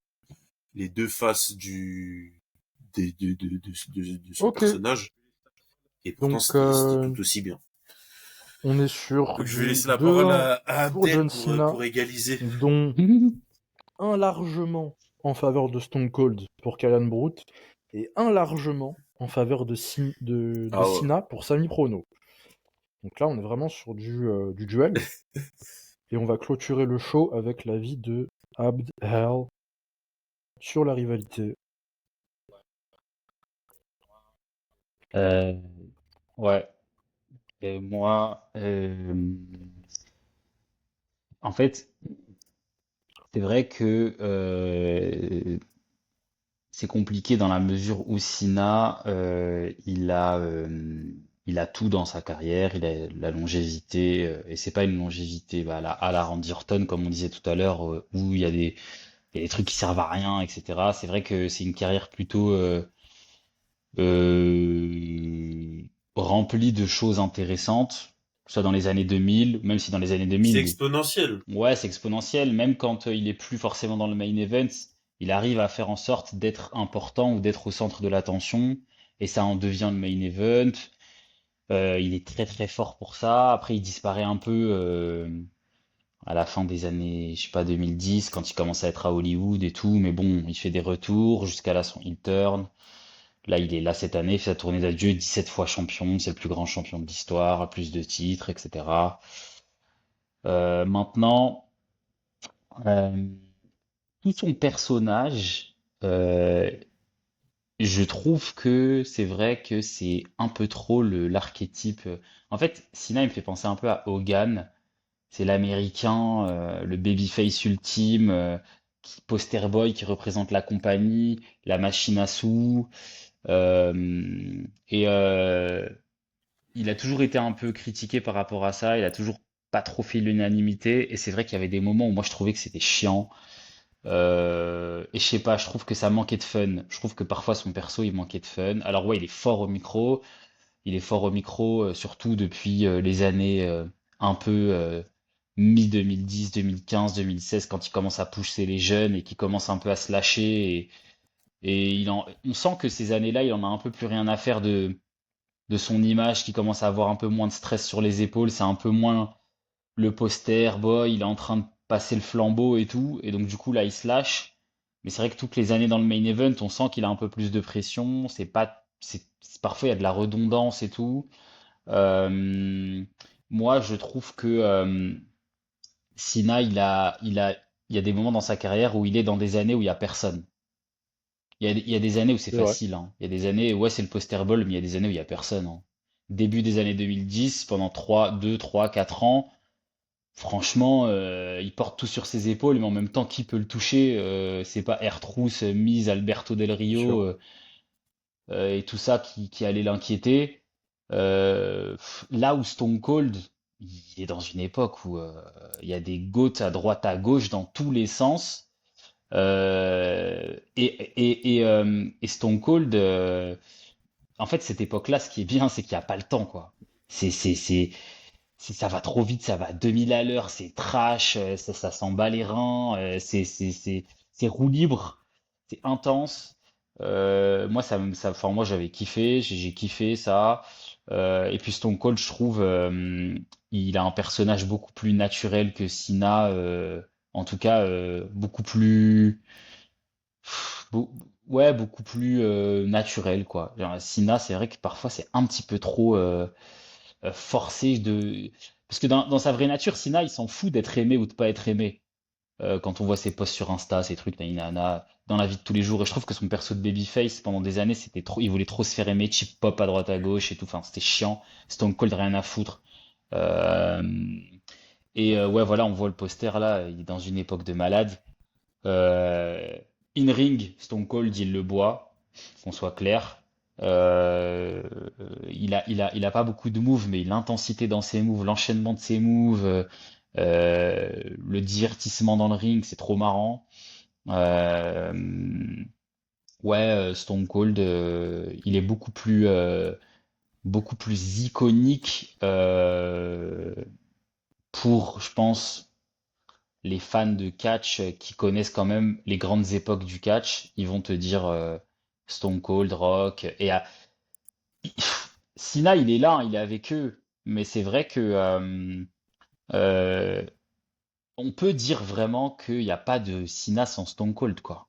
faces de son Ok, personnage, et pourtant donc c'était tout aussi bien. on est sur Donc je vais du laisser la parole 2-1 à pour Abdel John Cena, pour égaliser. dont un largement en faveur de Stone Cold pour Callan Brute et un largement en faveur de Ah ouais. Cena pour Sami Prono. Donc là, on est vraiment sur du duel. Et on va clôturer le show avec l'avis de Abd Hal sur la rivalité. Euh, ouais. Et moi, en fait, c'est vrai que c'est compliqué dans la mesure où Sina, il a tout dans sa carrière, il a la longévité, et c'est pas une longévité bah, à la Randy Orton, comme on disait tout à l'heure, où il y a des trucs qui servent à rien, etc. C'est vrai que c'est une carrière plutôt euh, remplie de choses intéressantes, soit dans les années 2000, même si dans les années C'est 2000, exponentiel. ouais, c'est exponentiel. Même quand il est plus forcément dans le main event, il arrive à faire en sorte d'être important ou d'être au centre de l'attention. Et ça en devient le main event. Il est très très fort pour ça. Après, il disparaît un peu à la fin des années, je sais pas, 2010, quand il commence à être à Hollywood et tout. Mais bon, il fait des retours jusqu'à là son heel turn. Là, il est là cette année, il fait sa tournée d'adieu, 17 fois champion. C'est le plus grand champion de l'histoire, plus de titres, etc. Maintenant, euh, tout son personnage, euh, je trouve que c'est vrai que c'est un peu trop l'archétype. En fait, Cena, il me fait penser un peu à Hogan. C'est l'américain, le babyface ultime, poster boy qui représente la compagnie, la machine à sous. Et il a toujours été un peu critiqué par rapport à ça. Il a toujours pas trop fait l'unanimité. Et c'est vrai qu'il y avait des moments où moi je trouvais que c'était chiant. Et je sais pas, je trouve que ça manquait de fun. Je trouve que parfois son perso il manquait de fun. Alors ouais, il est fort au micro. Il est fort au micro, surtout depuis les années un peu mi-2010, 2015, 2016, quand il commence à pousser les jeunes et qu'il commence un peu à se lâcher. Et on sent que ces années-là, il en a un peu plus rien à faire de son image, qui commence à avoir un peu moins de stress sur les épaules. C'est un peu moins le poster boy, il est en train de passer le flambeau et tout, et donc du coup là il se lâche. Mais c'est vrai que toutes les années dans le main event, on sent qu'il a un peu plus de pression. C'est pas, parfois il y a de la redondance et tout. Euh, Moi, je trouve que Sina, il y a des moments dans sa carrière où il est dans des années où il y a personne. Il y a des années où c'est C'est vrai. facile, hein. Il y a des années, ouais, c'est le poster ball, mais il y a des années où il y a personne, hein. Début des années 2010, pendant 2, 3, 4 ans. Franchement, il porte tout sur ses épaules, mais en même temps, qui peut le toucher? C'est pas R-Truth, Miz, Alberto Del C'est Rio sûr. et tout ça qui allait l'inquiéter. Là où Stone Cold, il est dans une époque où il y a des GOATs à droite à gauche dans tous les sens. Et Stone Cold, en fait, cette époque-là, ce qui est bien, c'est qu'il n'y a pas le temps, quoi. C'est, c'est, c'est, ça va trop vite, ça va à 2000 à l'heure, c'est trash, ça s'en bat les reins, c'est roue libre, c'est intense. Moi, enfin, moi, j'avais kiffé, j'ai kiffé ça. Et puis Stone Cold, je trouve, il a un personnage beaucoup plus naturel que Cena, en tout cas, beaucoup plus, beau- ouais, beaucoup plus naturel, quoi. Genre, Cena, c'est vrai que parfois c'est un petit peu trop. forcer de... Parce que dans sa vraie nature, Sina, il s'en fout d'être aimé ou de pas être aimé. Quand on voit ses posts sur Insta, ses trucs, nana, dans la vie de tous les jours. Et je trouve que son perso de babyface, pendant des années, c'était trop, il voulait trop se faire aimer, chip pop à droite à gauche et tout. Enfin, c'était chiant. Stone Cold, rien à foutre. Euh, ouais, voilà, on voit le poster là, il est dans une époque de malade. Euh, In-ring, Stone Cold, il le boit, qu'on soit clair. Euh, il a pas beaucoup de moves, mais l'intensité dans ses moves, l'enchaînement de ses moves, le divertissement dans le ring, c'est trop marrant. Euh, ouais, Stone Cold, il est beaucoup plus iconique pour, je pense, les fans de catch qui connaissent quand même les grandes époques du catch. Ils vont te dire Stone Cold, Rock. Cena, il est là, hein, il est avec eux. Mais c'est vrai que euh, on peut dire vraiment qu'il n'y a pas de Cena sans Stone Cold, quoi.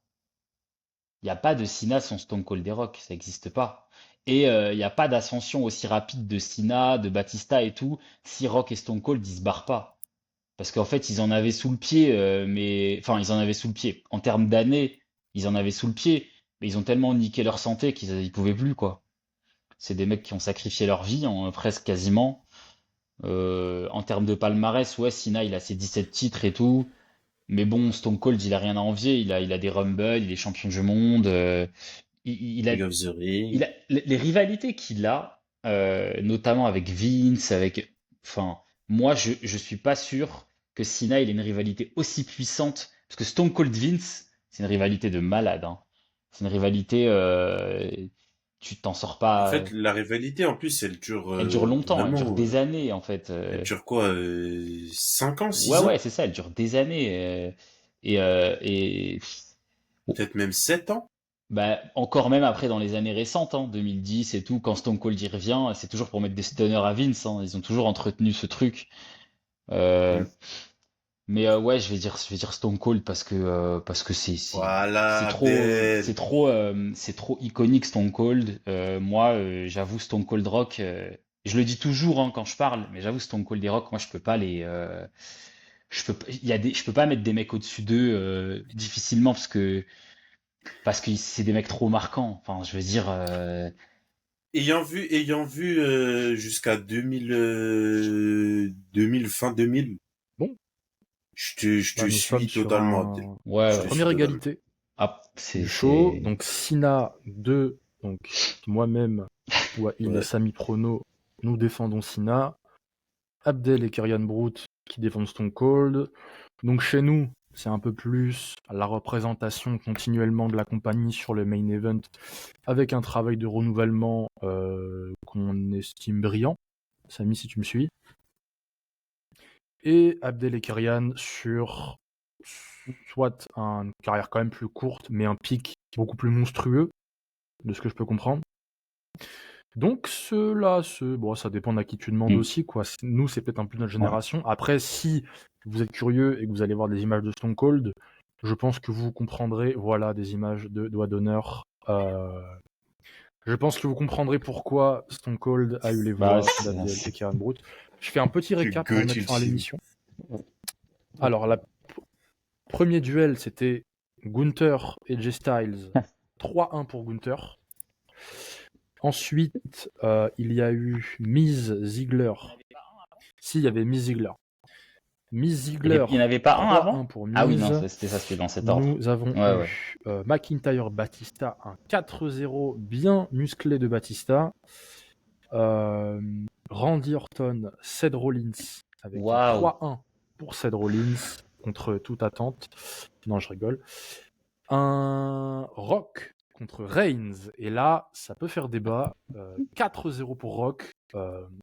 Il n'y a pas de Cena sans Stone Cold et Rock, ça n'existe pas. Et il n'y a pas d'ascension aussi rapide de Cena, de Batista et tout, si Rock et Stone Cold ils se barrent pas. Parce qu'en fait, ils en avaient sous le pied, mais enfin, ils en avaient sous le pied. En termes d'années, ils en avaient sous le pied, mais ils ont tellement niqué leur santé qu'ils ils pouvaient plus, quoi. C'est des mecs qui ont sacrifié leur vie, presque quasiment. En termes de palmarès, ouais, Cena, il a ses 17 titres et tout. Mais bon, Stone Cold, il a rien à envier. Il a des Rumble, il est champion du monde. Il a, King of the Ring. les rivalités qu'il a, notamment avec Vince, enfin, moi, je suis pas sûr que Cena il ait une rivalité aussi puissante, parce que Stone Cold Vince, c'est une rivalité de malade, hein. C'est une rivalité, tu t'en sors En pas. fait, la rivalité, en plus, elle dure Elle dure longtemps, elle dure vraiment. des années en fait. Elle dure quoi 5 ans, Ouais, 6 ouais, ans? c'est ça, elle dure des années. Et Peut-être même 7 ans? bah, encore même après dans les années récentes, hein, 2010 et tout, quand Stone Cold y revient, c'est toujours pour mettre des stunners à Vince, hein. Ils ont toujours entretenu ce truc. Euh, Mm. mais ouais, je vais dire Stone Cold parce que c'est Voilà, trop Abdel. c'est trop iconique Stone Cold. Moi, j'avoue Stone Cold Rock. Je le dis toujours hein, quand je parle, mais j'avoue Stone Cold et Rock, moi je peux pas je peux pas mettre des mecs au-dessus d'eux difficilement parce que c'est des mecs trop marquants. Enfin, je veux dire, Ayant vu jusqu'à 2000, 2000, fin 2000, Bon, je bah, te nous sommes suis sur totalement, Abdel. ouais, Je ouais. te suis première totalement. égalité Ah, du show. Donc Sina 2, donc moi-même, Wahil et Ouais. Sami Prono, nous défendons Sina. Abdel et Kyrian Brout qui défendent Stone Cold. Donc chez nous, c'est un peu plus la représentation continuellement de la compagnie sur le main event avec un travail de renouvellement qu'on estime brillant. Samy, si tu me suis. Et Abdel et Kyrian sur soit une carrière quand même plus courte, mais un pic beaucoup plus monstrueux, de ce que je peux comprendre. Donc cela, bon, ça dépend à qui tu demandes Mm. aussi, quoi. Nous, c'est peut-être un peu notre Ouais. génération. Après, si vous êtes curieux et que vous allez voir des images de Stone Cold, je pense que vous comprendrez, voilà, des images de doigts d'honneur. Je pense que vous comprendrez pourquoi Stone Cold a eu les Bah, voix d'Abdel et Kieran Brut. Je fais un petit Le récap avant de GOAT mettre fin à ultime. l'émission. Alors, le premier duel, c'était Gunther et Jay Styles. 3-1 pour Gunther. Ensuite, il y a eu Miz Ziggler. Si, il y avait Miz Ziggler. Miz Ziggler, Il n'y en avait pas un 3-1 avant? pour Ah oui, non, Miz. c'était dans cet ordre. Nous avons Ouais, eu ouais. McIntyre Batista, un 4-0 bien musclé de Batista. Randy Orton, Seth Rollins, avec un Waouh. 3-1 pour Seth Rollins, contre toute attente. Non, je rigole. Un Rock contre Reigns, et là, ça peut faire débat. 4-0 pour Rock,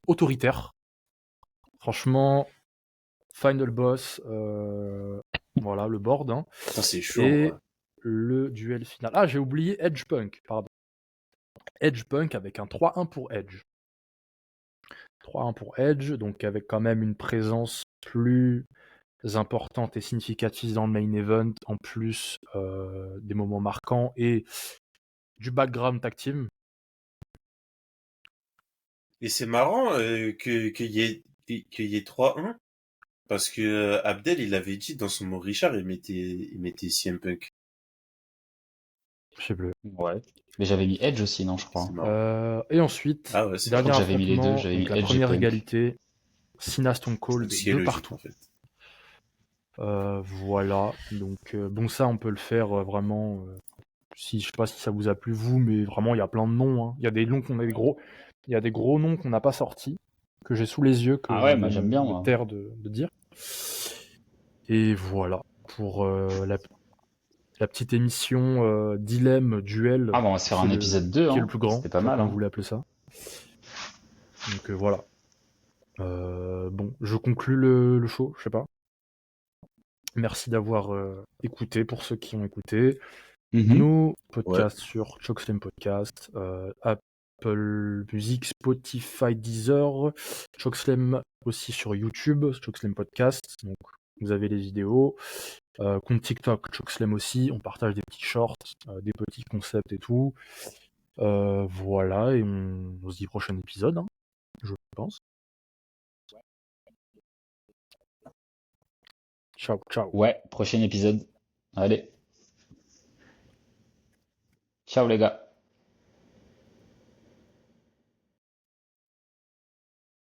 autoritaire. Franchement, Final Boss, voilà, le board. Hein. Ça, c'est chaud. Et Ouais. le duel final. Ah, j'ai oublié Edge Punk, pardon. Edge Punk avec un 3-1 pour Edge. 3-1 pour Edge, donc avec quand même une présence plus importante et significative dans le main event, en plus des moments marquants et du background tag team. Et c'est marrant qu'il y ait 3-1 parce que Abdel, il avait dit dans son mot Richard, il mettait CM Punk. Je sais plus. Ouais. Mais j'avais mis Edge aussi, non, je C'est crois. marrant. Et ensuite, Ah ouais, c'est Je crois dernier que j'avais mis les deux. affrontement, J'avais mis donc la Edge et première Punk. égalité, Cena Stone Cold ce qui est de logique partout. en fait. Voilà, donc bon, ça on peut le faire vraiment. Si je sais pas si ça vous a plu vous, mais vraiment il y a plein de noms, hein. Il y a des noms il y a des gros noms qu'on n'a pas sortis, que j'ai sous les yeux, que Ah je ouais, vais moi j'aime bien, me moi. taire de dire. Et voilà pour la petite émission dilemme duel, Ah bah on va se faire un épisode 2, qui est le hein. plus grand, C'était je pas sais pas mal, comment vous hein. voulez appeler ça. Donc voilà. Bon, je conclus le show, je sais pas. Merci d'avoir écouté pour ceux qui ont écouté. Mhm. Nos Ouais. podcasts sur Chokeslam Podcast, Apple Music, Spotify, Deezer, Chokeslam aussi sur YouTube, Chokeslam Podcast. Donc vous avez les vidéos. Compte TikTok, Chokeslam aussi. On partage des petits shorts, des petits concepts et tout. Voilà, et on se dit prochain épisode, hein, je pense. Ciao, ciao. Ouais, prochain épisode. Allez. Ciao les gars.